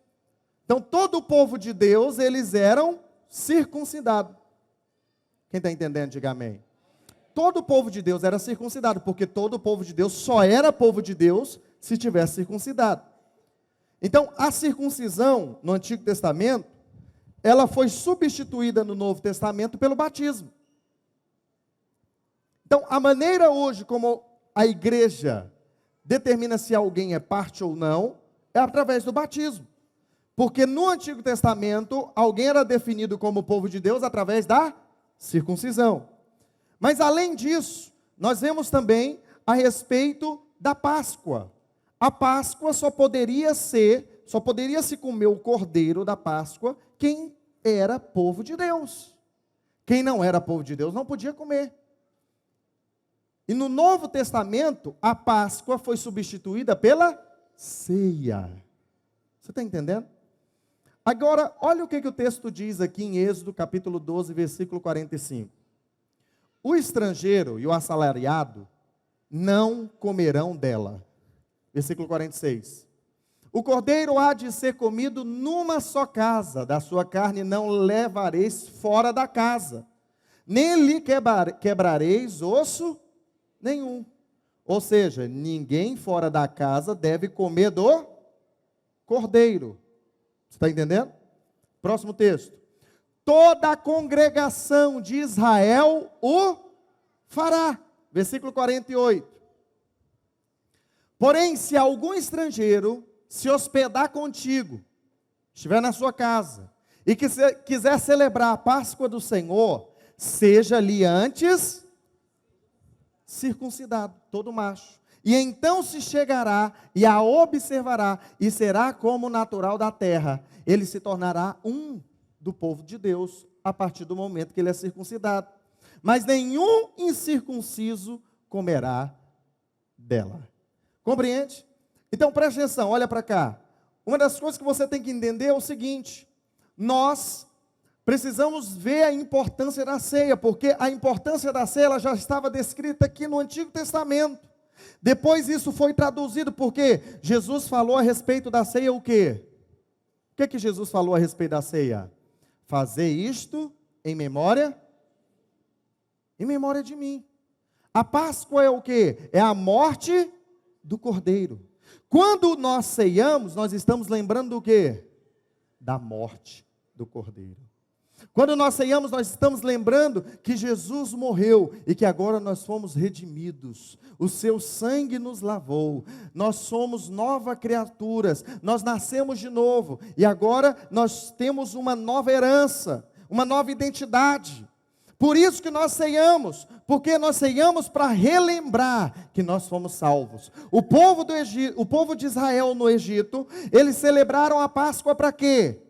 Então, todo o povo de Deus, eles eram circuncidados. Quem está entendendo, diga amém. Todo o povo de Deus era circuncidado, porque todo o povo de Deus só era povo de Deus se tivesse circuncidado. Então, a circuncisão no Antigo Testamento, ela foi substituída no Novo Testamento pelo batismo. Então, a maneira hoje como a igreja determina se alguém é parte ou não, é através do batismo. Porque no Antigo Testamento, alguém era definido como povo de Deus através da circuncisão. Mas além disso, nós vemos também a respeito da Páscoa. A Páscoa só poderia se comer o cordeiro da Páscoa quem era povo de Deus. Quem não era povo de Deus não podia comer. E no Novo Testamento, a Páscoa foi substituída pela ceia. Você está entendendo? Agora, olha o que o texto diz aqui em Êxodo, capítulo 12, versículo 45. O estrangeiro e o assalariado não comerão dela. Versículo 46. O cordeiro há de ser comido numa só casa, da sua carne não levareis fora da casa, nem lhe quebrareis osso nenhum. Ou seja, ninguém fora da casa deve comer do cordeiro. Você está entendendo? Próximo texto. Toda a congregação de Israel o fará. Versículo 48. Porém, se algum estrangeiro se hospedar contigo, estiver na sua casa, e quiser celebrar a Páscoa do Senhor, seja ali antes circuncidado, todo macho. E então se chegará e a observará, e será como natural da terra. Ele se tornará um do povo de Deus, a partir do momento que ele é circuncidado. Mas nenhum incircunciso comerá dela. Compreende? Então preste atenção, olha para cá. Uma das coisas que você tem que entender é o seguinte: nós precisamos ver a importância da ceia, porque a importância da ceia ela já estava descrita aqui no Antigo Testamento. Depois isso foi traduzido, porque Jesus falou a respeito da ceia o quê? O que Jesus falou a respeito da ceia? Fazer isto em memória de mim. A Páscoa é o quê? É a morte do Cordeiro. Quando nós ceiamos, nós estamos lembrando do quê? Da morte do Cordeiro. Quando nós ceiamos, nós estamos lembrando que Jesus morreu e que agora nós fomos redimidos. O seu sangue nos lavou. Nós somos novas criaturas. Nós nascemos de novo e agora nós temos uma nova herança, uma nova identidade. Por isso que nós ceiamos, porque nós ceiamos para relembrar que nós fomos salvos. O povo de Israel no Egito, eles celebraram a Páscoa para quê?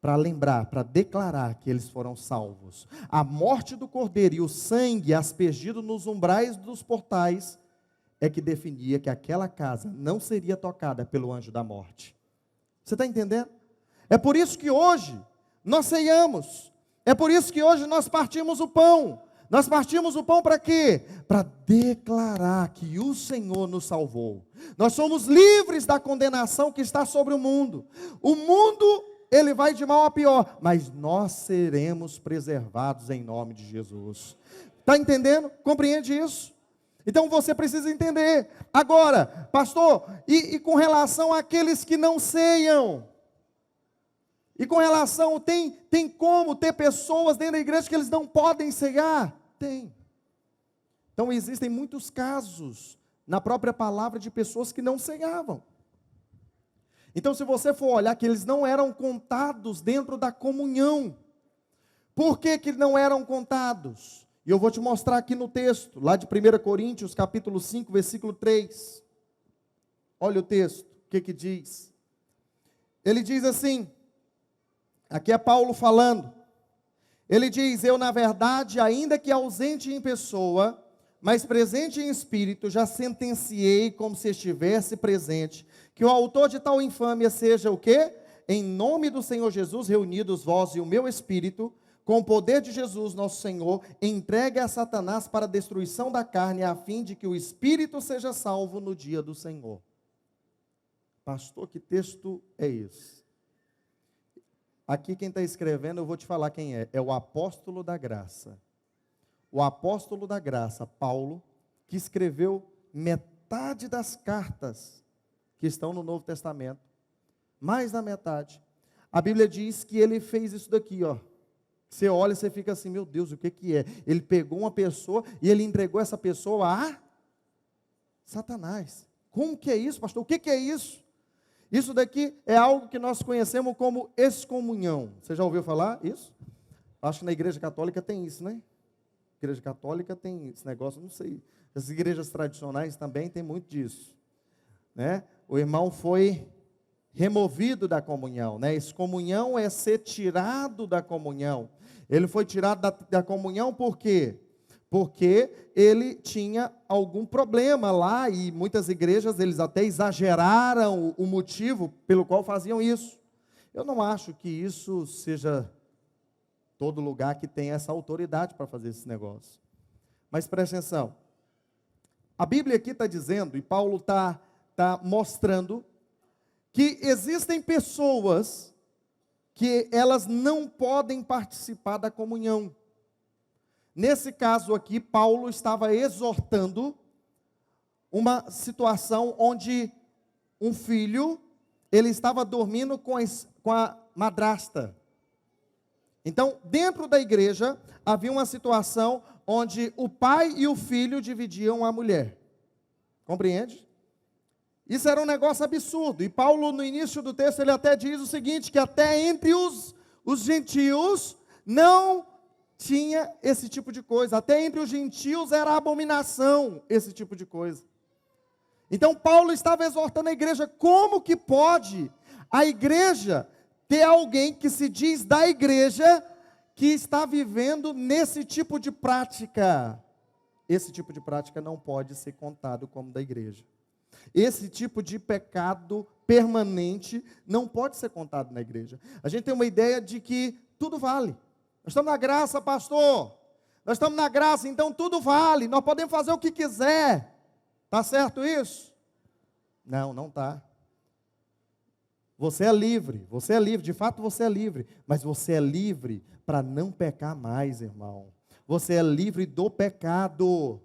Para lembrar, para declarar que eles foram salvos. A morte do Cordeiro e o sangue aspergido nos umbrais dos portais é que definia que aquela casa não seria tocada pelo anjo da morte. Você está entendendo? É por isso que hoje nós ceiamos. É por isso que hoje nós partimos o pão. Nós partimos o pão para quê? Para declarar que o Senhor nos salvou. Nós somos livres da condenação que está sobre o mundo. O mundo, ele vai de mal a pior, mas nós seremos preservados em nome de Jesus. Está entendendo? Compreende isso? Então você precisa entender. Agora, pastor, e com relação àqueles que não ceiam? E com relação, tem como ter pessoas dentro da igreja que eles não podem ceiar? Tem. Então existem muitos casos na própria palavra de pessoas que não ceiavam. Então se você for olhar que eles não eram contados dentro da comunhão. Por que que não eram contados? E eu vou te mostrar aqui no texto, lá de 1 Coríntios, capítulo 5, versículo 3. Olha o texto, o que que diz? Ele diz assim, aqui é Paulo falando, ele diz, eu na verdade, ainda que ausente em pessoa, mas presente em espírito, já sentenciei como se estivesse presente, que o autor de tal infâmia seja o quê? Em nome do Senhor Jesus, reunidos vós e o meu espírito, com o poder de Jesus nosso Senhor, entregue a Satanás para a destruição da carne, a fim de que o espírito seja salvo no dia do Senhor. Pastor, que texto é esse? Aqui quem está escrevendo, eu vou te falar quem é. É o apóstolo da graça. O apóstolo da graça, Paulo, que escreveu metade das cartas que estão no Novo Testamento. Mais da metade. A Bíblia diz que ele fez isso daqui, ó. Você olha e você fica assim, meu Deus, o que que é? Ele pegou uma pessoa e ele entregou essa pessoa a Satanás. Como que é isso, pastor? O que que é isso? Isso daqui é algo que nós conhecemos como excomunhão. Você já ouviu falar isso? Acho que na igreja católica tem isso, né? Igreja católica tem esse negócio, não sei. As igrejas tradicionais também tem muito disso, né? O irmão foi removido da comunhão, né? Excomunhão é ser tirado da comunhão. Ele foi tirado da comunhão por quê? Porque ele tinha algum problema lá, e muitas igrejas, eles até exageraram o motivo pelo qual faziam isso. Eu não acho que isso seja todo lugar que tem essa autoridade para fazer esse negócio. Mas preste atenção. A Bíblia aqui está dizendo, e Paulo está mostrando, que existem pessoas que elas não podem participar da comunhão. Nesse caso aqui, Paulo estava exortando uma situação onde um filho, ele estava dormindo com a madrasta. Então, dentro da igreja, havia uma situação onde o pai e o filho dividiam a mulher. Compreende? Isso era um negócio absurdo. E Paulo, no início do texto, ele até diz o seguinte, que até entre os gentios não tinha esse tipo de coisa. Até entre os gentios era abominação esse tipo de coisa. Então, Paulo estava exortando a igreja, como que pode a igreja ter alguém que se diz da igreja, que está vivendo nesse tipo de prática? Esse tipo de prática não pode ser contado como da igreja. Esse tipo de pecado permanente não pode ser contado na igreja. A gente tem uma ideia de que tudo vale. Nós estamos na graça, pastor. Nós estamos na graça, então tudo vale. Nós podemos fazer o que quiser. Está certo isso? Não, não está. Você é livre, de fato você é livre, mas você é livre para não pecar mais, irmão. Você é livre do pecado.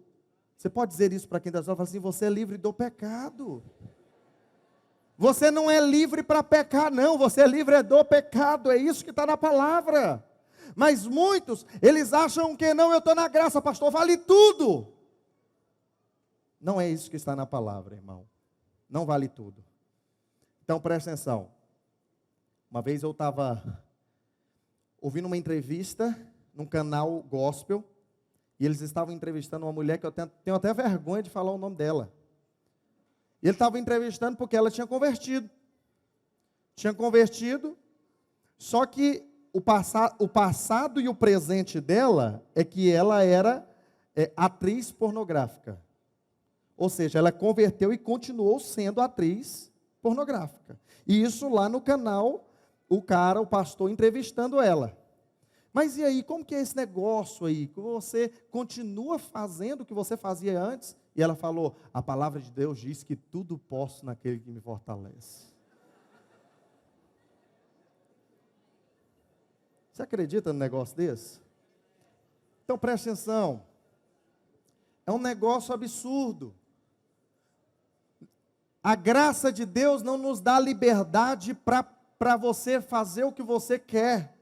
Você pode dizer isso para quem está falando assim, você é livre do pecado. Você não é livre para pecar, não, você é livre do pecado, é isso que está na palavra. Mas muitos, eles acham que não, eu estou na graça, pastor, vale tudo. Não é isso que está na palavra, irmão. Não vale tudo. Então, presta atenção. Uma vez eu estava ouvindo uma entrevista num canal gospel, e eles estavam entrevistando uma mulher que eu tenho até vergonha de falar o nome dela. E ele estava entrevistando porque ela tinha convertido. Só que o passado e o presente dela é que ela era atriz pornográfica. Ou seja, ela converteu e continuou sendo atriz pornográfica. E isso lá no canal, o pastor entrevistando ela. Mas e aí, como que é esse negócio aí? Que você continua fazendo o que você fazia antes? E ela falou, a palavra de Deus diz que tudo posso naquele que me fortalece. Você acredita num negócio desse? Então preste atenção. É um negócio absurdo. A graça de Deus não nos dá liberdade para você fazer o que você quer.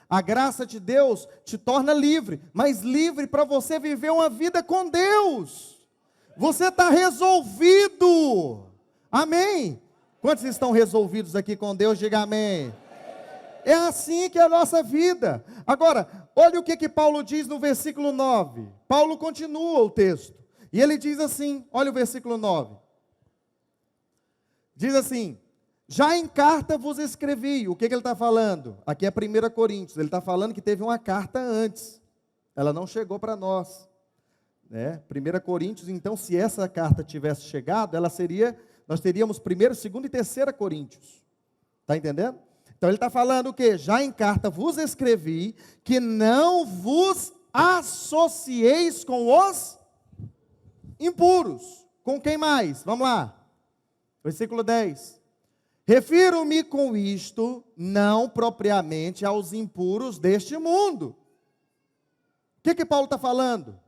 A graça de Deus te torna livre, mas livre para você viver uma vida com Deus. Você está resolvido. Amém? Quantos estão resolvidos aqui com Deus? Diga amém. É assim que é a nossa vida. Agora, olha o que Paulo diz no versículo 9. Paulo continua o texto. E ele diz assim, olha o versículo 9. Diz assim, já em carta vos escrevi. O que ele está falando? Aqui é 1 Coríntios. Ele está falando que teve uma carta antes. Ela não chegou para nós. 1 Coríntios, então, se essa carta tivesse chegado, nós teríamos 1º, 2º e 3 Coríntios. Está entendendo? Então ele está falando o quê? Já em carta vos escrevi que não vos associeis com os impuros. Com quem mais? Vamos lá. Versículo 10. Refiro-me com isto, não propriamente aos impuros deste mundo. O que Paulo está falando?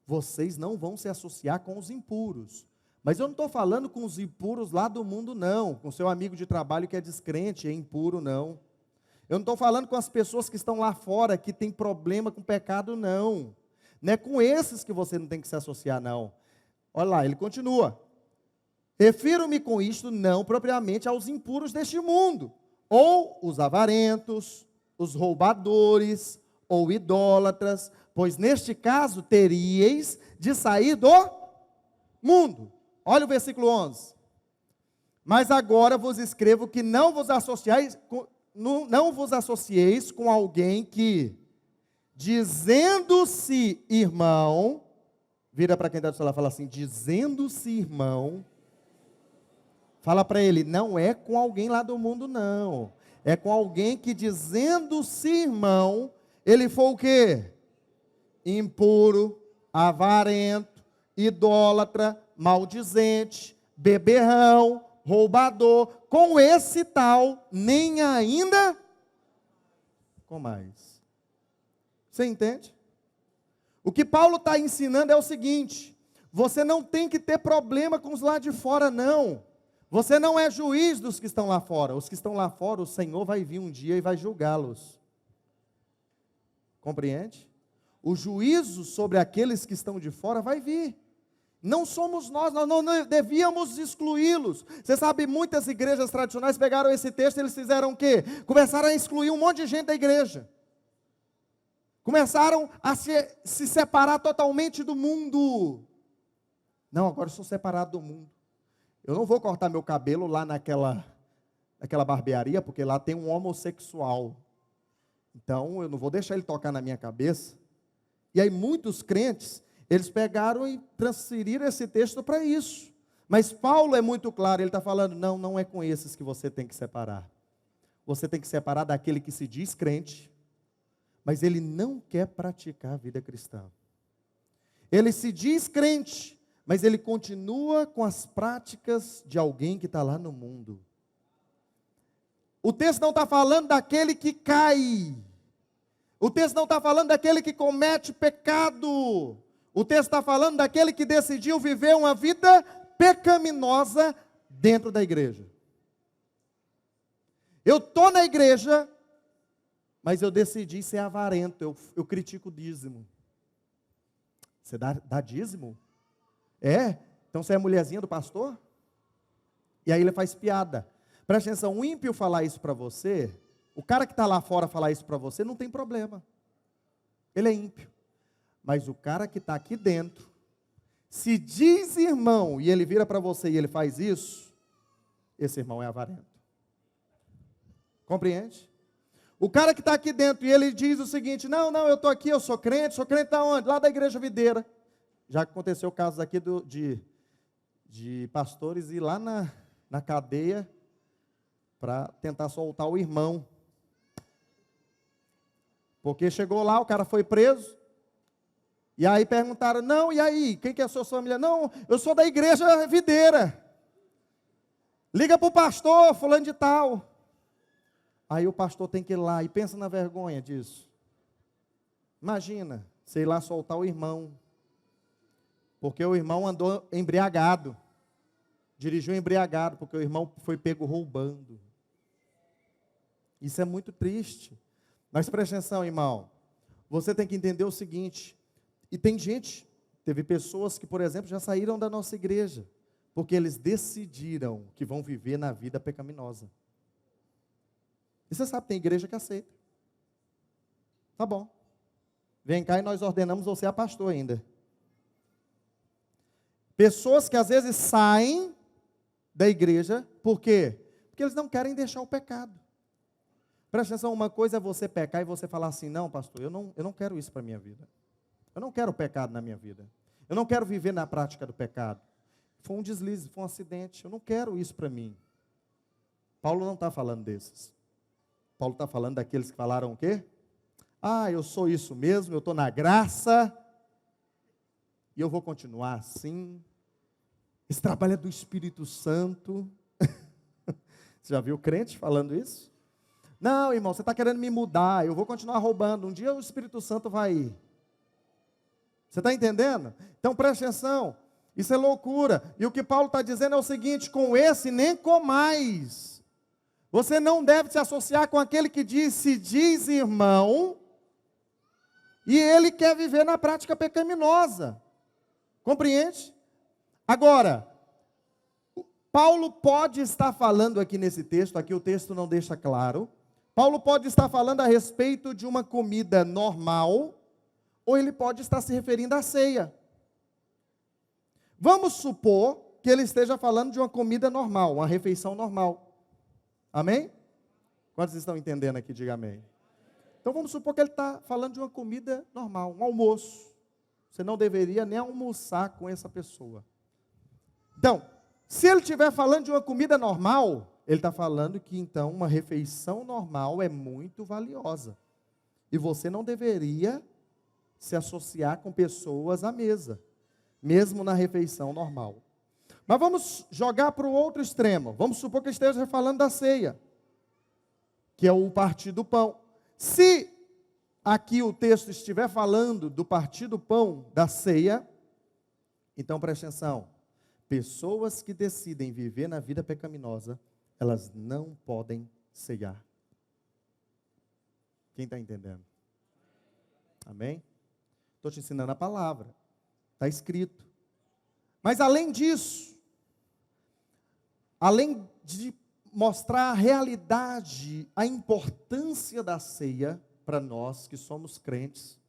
Vocês não vão se associar com os impuros. Mas eu não estou falando com os impuros lá do mundo, não. Com seu amigo de trabalho que é descrente, é impuro, não. Eu não estou falando com as pessoas que estão lá fora, que tem problema com pecado, não. Não é com esses que você não tem que se associar, não. Olha lá, ele continua. Refiro-me com isto não propriamente aos impuros deste mundo, ou os avarentos, os roubadores, ou idólatras, pois neste caso teríeis de sair do mundo. Olha o versículo 11. Mas agora vos escrevo que não vos associeis com alguém que, dizendo-se irmão, vira para quem está do seu lado e fala assim, dizendo-se irmão, fala para ele, não é com alguém lá do mundo, não. É com alguém que, dizendo-se irmão, ele foi o quê? Impuro, avarento, idólatra, maldizente, beberrão, roubador. Com esse tal, nem ainda com mais. Você entende? O que Paulo está ensinando é o seguinte: você não tem que ter problema com os lá de fora, não. Você não é juiz dos que estão lá fora. Os que estão lá fora, o Senhor vai vir um dia e vai julgá-los. Compreende? O juízo sobre aqueles que estão de fora vai vir. Não somos nós não devíamos excluí-los. Você sabe, muitas igrejas tradicionais pegaram esse texto e eles fizeram o quê? Começaram a excluir um monte de gente da igreja. Começaram a se separar totalmente do mundo. Não, agora eu sou separado do mundo. Eu não vou cortar meu cabelo lá naquela barbearia, porque lá tem um homossexual. Então, eu não vou deixar ele tocar na minha cabeça. E aí, muitos crentes, eles pegaram e transferiram esse texto para isso. Mas Paulo é muito claro, ele está falando, não é com esses que você tem que separar. Você tem que separar daquele que se diz crente, mas ele não quer praticar a vida cristã. Ele se diz crente, mas ele continua com as práticas de alguém que está lá no mundo. O texto não está falando daquele que cai. O texto não está falando daquele que comete pecado. O texto está falando daquele que decidiu viver uma vida pecaminosa dentro da igreja. Eu estou na igreja, mas eu decidi ser avarento, eu critico o dízimo. Você dá dízimo? É? Então você é a mulherzinha do pastor? E aí ele faz piada. Presta atenção, o ímpio falar isso para você, o cara que está lá fora falar isso para você, não tem problema. Ele é ímpio. Mas o cara que está aqui dentro, se diz irmão, e ele vira para você e ele faz isso, esse irmão é avarento. Compreende? O cara que está aqui dentro e ele diz o seguinte, não, eu estou aqui, eu sou crente da onde? Lá da Igreja Videira. Já aconteceu casos aqui de pastores ir lá na cadeia para tentar soltar o irmão. Porque chegou lá, o cara foi preso, e aí perguntaram, não, e aí, quem que é a sua família? Não, eu sou da Igreja Videira. Liga para o pastor, fulano de tal. Aí o pastor tem que ir lá, e pensa na vergonha disso. Imagina, você ir lá soltar o irmão, porque o irmão andou embriagado, dirigiu embriagado, porque o irmão foi pego roubando. Isso é muito triste. Mas preste atenção, irmão, você tem que entender o seguinte, e tem gente, teve pessoas que, por exemplo, já saíram da nossa igreja, porque eles decidiram que vão viver na vida pecaminosa. E você sabe, tem igreja que aceita. Tá bom. Vem cá e nós ordenamos você a pastor ainda. Pessoas que às vezes saem da igreja, por quê? Porque eles não querem deixar o pecado. Presta atenção, uma coisa é você pecar e você falar assim, não pastor, eu não quero isso para a minha vida. Eu não quero pecado na minha vida. Eu não quero viver na prática do pecado. Foi um deslize, foi um acidente, eu não quero isso para mim. Paulo não está falando desses. Paulo está falando daqueles que falaram o quê? Eu sou isso mesmo, eu estou na graça, e eu vou continuar assim. Esse trabalho é do Espírito Santo. Você já viu crente falando isso? Não, irmão, você está querendo me mudar, eu vou continuar roubando, um dia o Espírito Santo vai ir. Você está entendendo? Então preste atenção, isso é loucura. E o que Paulo está dizendo é o seguinte, com esse nem com mais. Você não deve se associar com aquele que se diz irmão, e ele quer viver na prática pecaminosa. Compreende? Agora, Paulo pode estar falando aqui nesse texto, aqui o texto não deixa claro, Paulo pode estar falando a respeito de uma comida normal, ou ele pode estar se referindo à ceia. Vamos supor que ele esteja falando de uma comida normal, uma refeição normal. Amém? Quantos estão entendendo aqui? Diga amém. Então vamos supor que ele está falando de uma comida normal, um almoço. Você não deveria nem almoçar com essa pessoa. Então, se ele estiver falando de uma comida normal, ele está falando que então uma refeição normal é muito valiosa. E você não deveria se associar com pessoas à mesa, mesmo na refeição normal. Mas vamos jogar para o outro extremo. Vamos supor que esteja falando da ceia, que é o partir do pão. Se aqui o texto estiver falando do partir do pão, da ceia, Então preste atenção, pessoas que decidem viver na vida pecaminosa, elas não podem ceiar. Quem está entendendo? Amém? Estou te ensinando a palavra, está escrito. Mas além disso, além de mostrar a realidade, a importância da ceia para nós que somos crentes,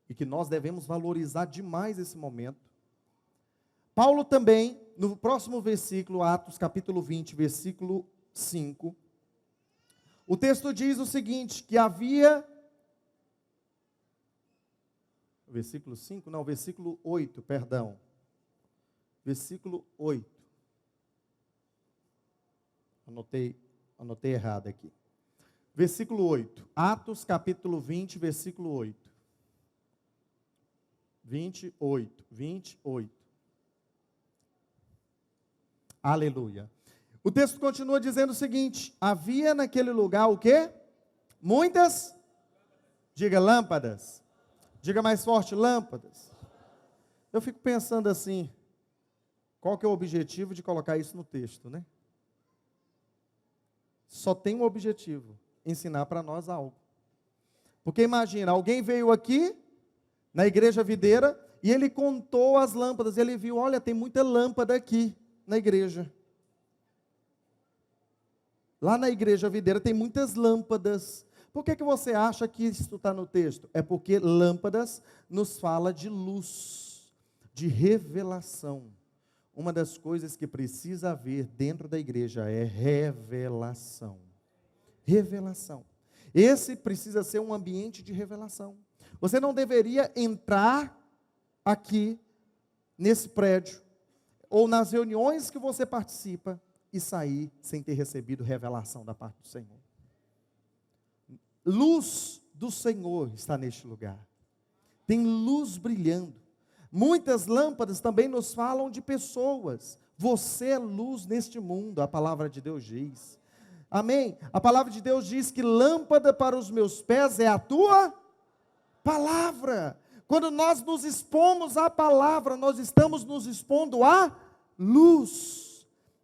e que nós devemos valorizar demais esse momento, Paulo também, no próximo versículo, Atos capítulo 20, versículo 5, o texto diz o seguinte, que havia, versículo 5, não, versículo 8, perdão, versículo 8, anotei errado aqui, versículo 8, Atos capítulo 20, versículo 8, 28, aleluia. O texto continua dizendo o seguinte, havia naquele lugar o quê? Muitas, diga lâmpadas, diga mais forte, lâmpadas. Eu fico pensando assim, qual que é o objetivo de colocar isso no texto, né? Só tem um objetivo, ensinar para nós algo. Porque imagina, alguém veio aqui, na igreja videira, e ele contou as lâmpadas, ele viu, olha, tem muita lâmpada aqui na igreja. Lá na igreja videira tem muitas lâmpadas. Por que você acha que isso está no texto? É porque lâmpadas nos fala de luz, de revelação. Uma das coisas que precisa haver dentro da igreja é revelação. Revelação. Esse precisa ser um ambiente de revelação. Você não deveria entrar aqui, nesse prédio, ou nas reuniões que você participa, e sair sem ter recebido revelação da parte do Senhor. Luz do Senhor está neste lugar. Tem luz brilhando. Muitas lâmpadas também nos falam de pessoas. Você é luz neste mundo, a palavra de Deus diz. Amém? A palavra de Deus diz que lâmpada para os meus pés é a tua palavra. Quando nós nos expomos à palavra, nós estamos nos expondo à luz.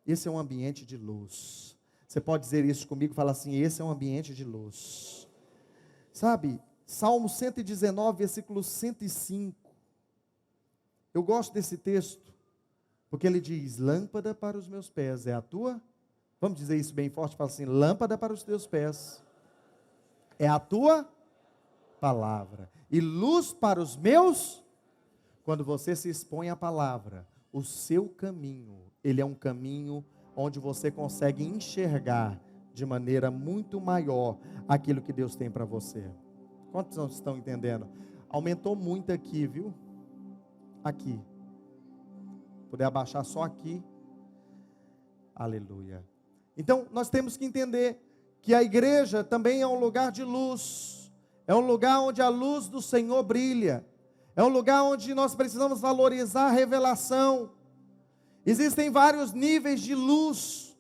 Esse é um ambiente de luz. Você pode dizer isso comigo, fala assim, esse é um ambiente de luz. Sabe, Salmo 119, versículo 105. Eu gosto desse texto, porque ele diz, lâmpada para os meus pés é a tua, vamos dizer isso bem forte, fala assim, lâmpada para os teus pés é a tua palavra, e luz para os meus, quando você se expõe à palavra, o seu caminho, ele é um caminho onde você consegue enxergar de maneira muito maior aquilo que Deus tem para você. Quantos estão entendendo? Aumentou muito aqui, viu? Aqui. Puder abaixar só aqui. Aleluia. Então, nós temos que entender que a igreja também é um lugar de luz. É um lugar onde a luz do Senhor brilha. É um lugar onde nós precisamos valorizar a revelação. Existem vários níveis de luz.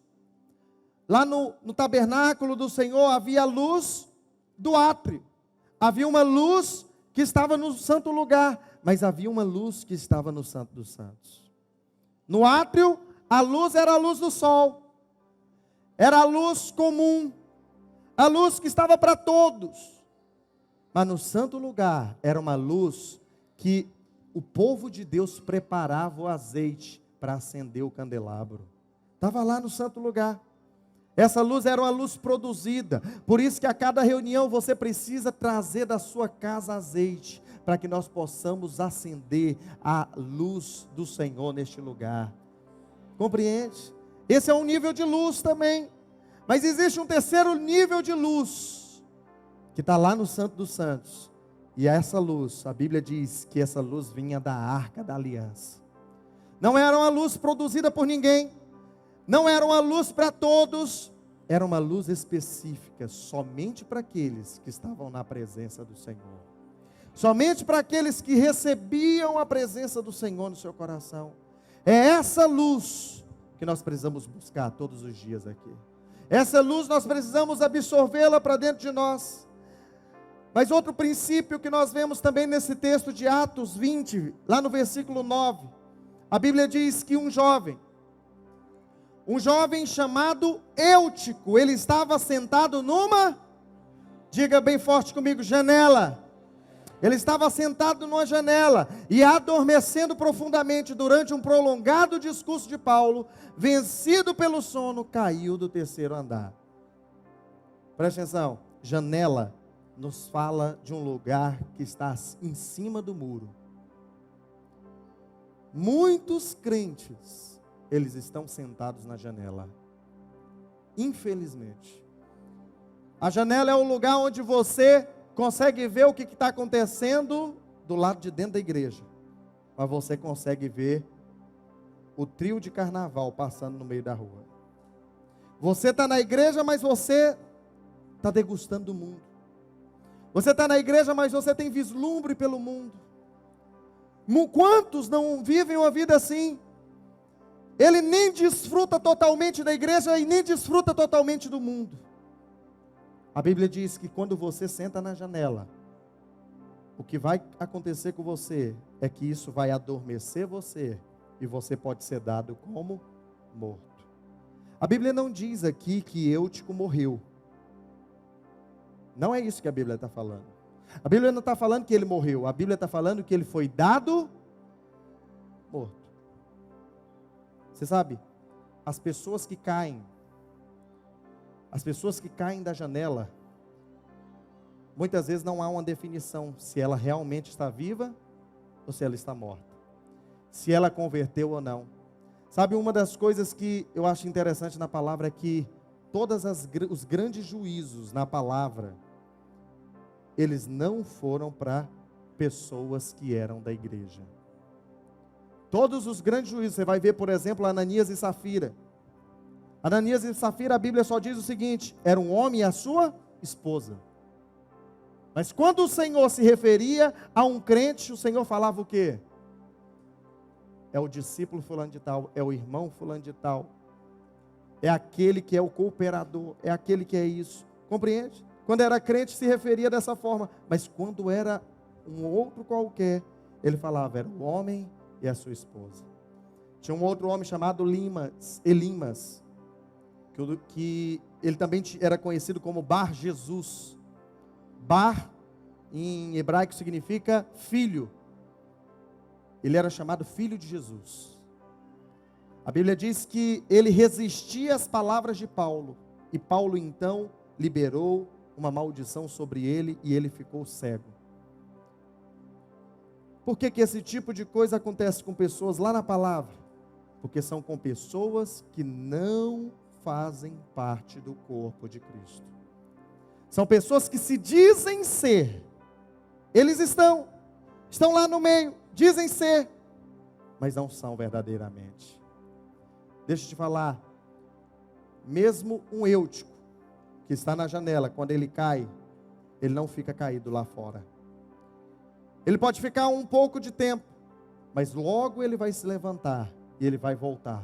Lá no tabernáculo do Senhor havia a luz do átrio. Havia uma luz que estava no santo lugar, mas havia uma luz que estava no Santo dos Santos. No átrio, a luz era a luz do sol. Era a luz comum. A luz que estava para todos. Mas no santo lugar, era uma luz que o povo de Deus preparava o azeite para acender o candelabro. Estava lá no santo lugar. Essa luz era uma luz produzida. Por isso que a cada reunião você precisa trazer da sua casa azeite, para que nós possamos acender a luz do Senhor neste lugar. Compreende? Esse é um nível de luz também. Mas existe um terceiro nível de luz, que está lá no Santo dos Santos. E essa luz, a Bíblia diz que essa luz vinha da Arca da Aliança. Não era uma luz produzida por ninguém. Não era uma luz para todos. Era uma luz específica, somente para aqueles que estavam na presença do Senhor. Somente para aqueles que recebiam a presença do Senhor no seu coração. É essa luz que nós precisamos buscar todos os dias aqui. Essa luz nós precisamos absorvê-la para dentro de nós. Mas outro princípio que nós vemos também nesse texto de Atos 20, lá no versículo 9. A Bíblia diz que um jovem chamado Eutico, ele estava sentado numa, diga bem forte comigo, janela. Ele estava sentado numa janela e adormecendo profundamente durante um prolongado discurso de Paulo, vencido pelo sono, caiu do terceiro andar. Preste atenção, janela nos fala de um lugar que está em cima do muro. Muitos crentes, eles estão sentados na janela. Infelizmente. A janela é o lugar onde você consegue ver o que está acontecendo do lado de dentro da igreja. Mas você consegue ver o trio de carnaval passando no meio da rua. Você está na igreja, mas você está degustando do mundo. Você está na igreja, mas você tem vislumbre pelo mundo. Quantos não vivem uma vida assim? Ele nem desfruta totalmente da igreja e nem desfruta totalmente do mundo. A Bíblia diz que quando você senta na janela, o que vai acontecer com você é que isso vai adormecer você e você pode ser dado como morto. A Bíblia não diz aqui que Eutico morreu. Não é isso que a Bíblia está falando. A Bíblia não está falando que ele morreu. A Bíblia está falando que ele foi dado morto. Você sabe, as pessoas que caem da janela, muitas vezes não há uma definição se ela realmente está viva ou se ela está morta. Se ela converteu ou não. Sabe, uma das coisas que eu acho interessante na palavra é que os grandes juízos na palavra, eles não foram para pessoas que eram da igreja. Todos os grandes juízos, você vai ver, por exemplo, Ananias e Safira. Ananias e Safira, a Bíblia só diz o seguinte: era um homem e a sua esposa. Mas quando o Senhor se referia a um crente, o Senhor falava o quê? É o discípulo fulano de tal, é o irmão fulano de tal, é aquele que é o cooperador, é aquele que é isso. Compreende? Quando era crente se referia dessa forma, mas quando era um outro qualquer, ele falava, era o homem e a sua esposa. Tinha um outro homem chamado Elimas, que ele também era conhecido como Bar Jesus. Bar, em hebraico, significa filho. Ele era chamado filho de Jesus. A Bíblia diz que ele resistia às palavras de Paulo, e Paulo então liberou uma maldição sobre ele, e ele ficou cego. Por que esse tipo de coisa acontece com pessoas lá na palavra? Porque são com pessoas que não fazem parte do corpo de Cristo. São pessoas que se dizem ser. Eles estão lá no meio, dizem ser, mas não são verdadeiramente. Deixa eu te falar, mesmo um Eutico, que está na janela, quando ele cai, ele não fica caído lá fora. Ele pode ficar um pouco de tempo, mas logo ele vai se levantar e ele vai voltar.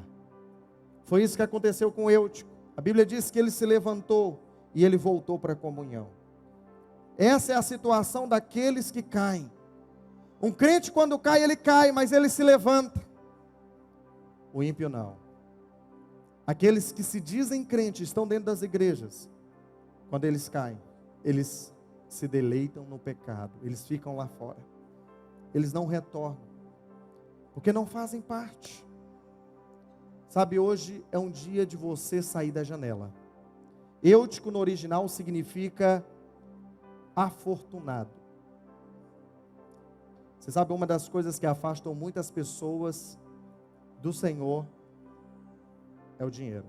Foi isso que aconteceu com Eutico. A Bíblia diz que ele se levantou e ele voltou para a comunhão. Essa é a situação daqueles que caem. Um crente quando cai, ele cai, mas ele se levanta. O ímpio não. Aqueles que se dizem crentes, estão dentro das igrejas, quando eles caem, eles se deleitam no pecado, eles ficam lá fora, eles não retornam, porque não fazem parte. Sabe, hoje é um dia de você sair da janela. Eutico no original significa afortunado. Você sabe, uma das coisas que afastam muitas pessoas do Senhor é o dinheiro,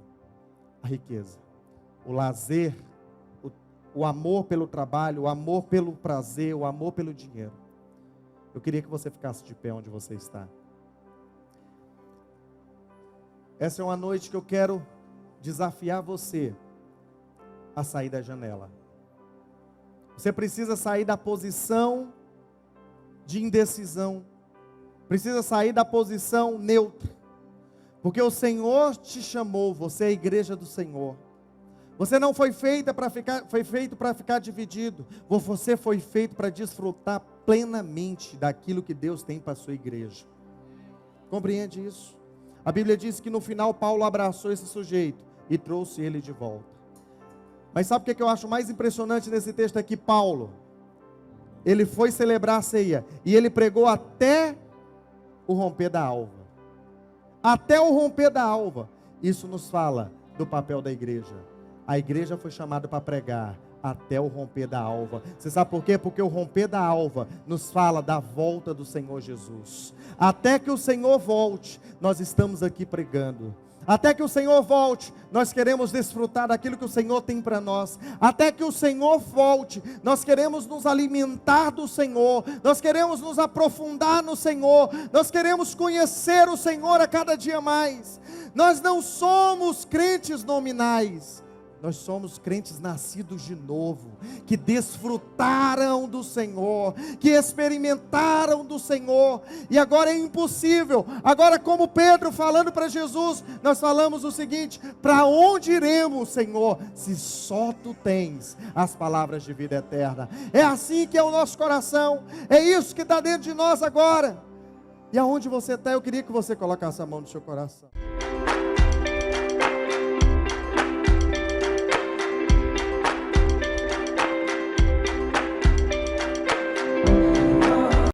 a riqueza, o lazer, o amor pelo trabalho, o amor pelo prazer, o amor pelo dinheiro. Eu queria que você ficasse de pé onde você está. Essa é uma noite que eu quero desafiar você a sair da janela. Você precisa sair da posição de indecisão, precisa sair da posição neutra, porque o Senhor te chamou, você é a igreja do Senhor. Você não foi feito para ficar dividido. Você foi feito para desfrutar plenamente daquilo que Deus tem para a sua igreja. Compreende isso? A Bíblia diz que no final Paulo abraçou esse sujeito e trouxe ele de volta. Mas sabe o que eu acho mais impressionante nesse texto? É que Paulo, ele foi celebrar a ceia e ele pregou até o romper da alva. Até o romper da alva. Isso nos fala do papel da igreja. A igreja foi chamada para pregar até o romper da alva. Você sabe por quê? Porque o romper da alva nos fala da volta do Senhor Jesus. Até que o Senhor volte, nós estamos aqui pregando. Até que o Senhor volte, nós queremos desfrutar daquilo que o Senhor tem para nós. Até que o Senhor volte, nós queremos nos alimentar do Senhor. Nós queremos nos aprofundar no Senhor. Nós queremos conhecer o Senhor a cada dia mais. Nós não somos crentes nominais. Nós somos crentes nascidos de novo, que desfrutaram do Senhor, que experimentaram do Senhor, e agora é impossível. Agora, como Pedro falando para Jesus, nós falamos o seguinte: para onde iremos, Senhor, se só Tu tens as palavras de vida eterna? É assim que é o nosso coração, é isso que está dentro de nós agora. E aonde você está, eu queria que você colocasse a mão no seu coração.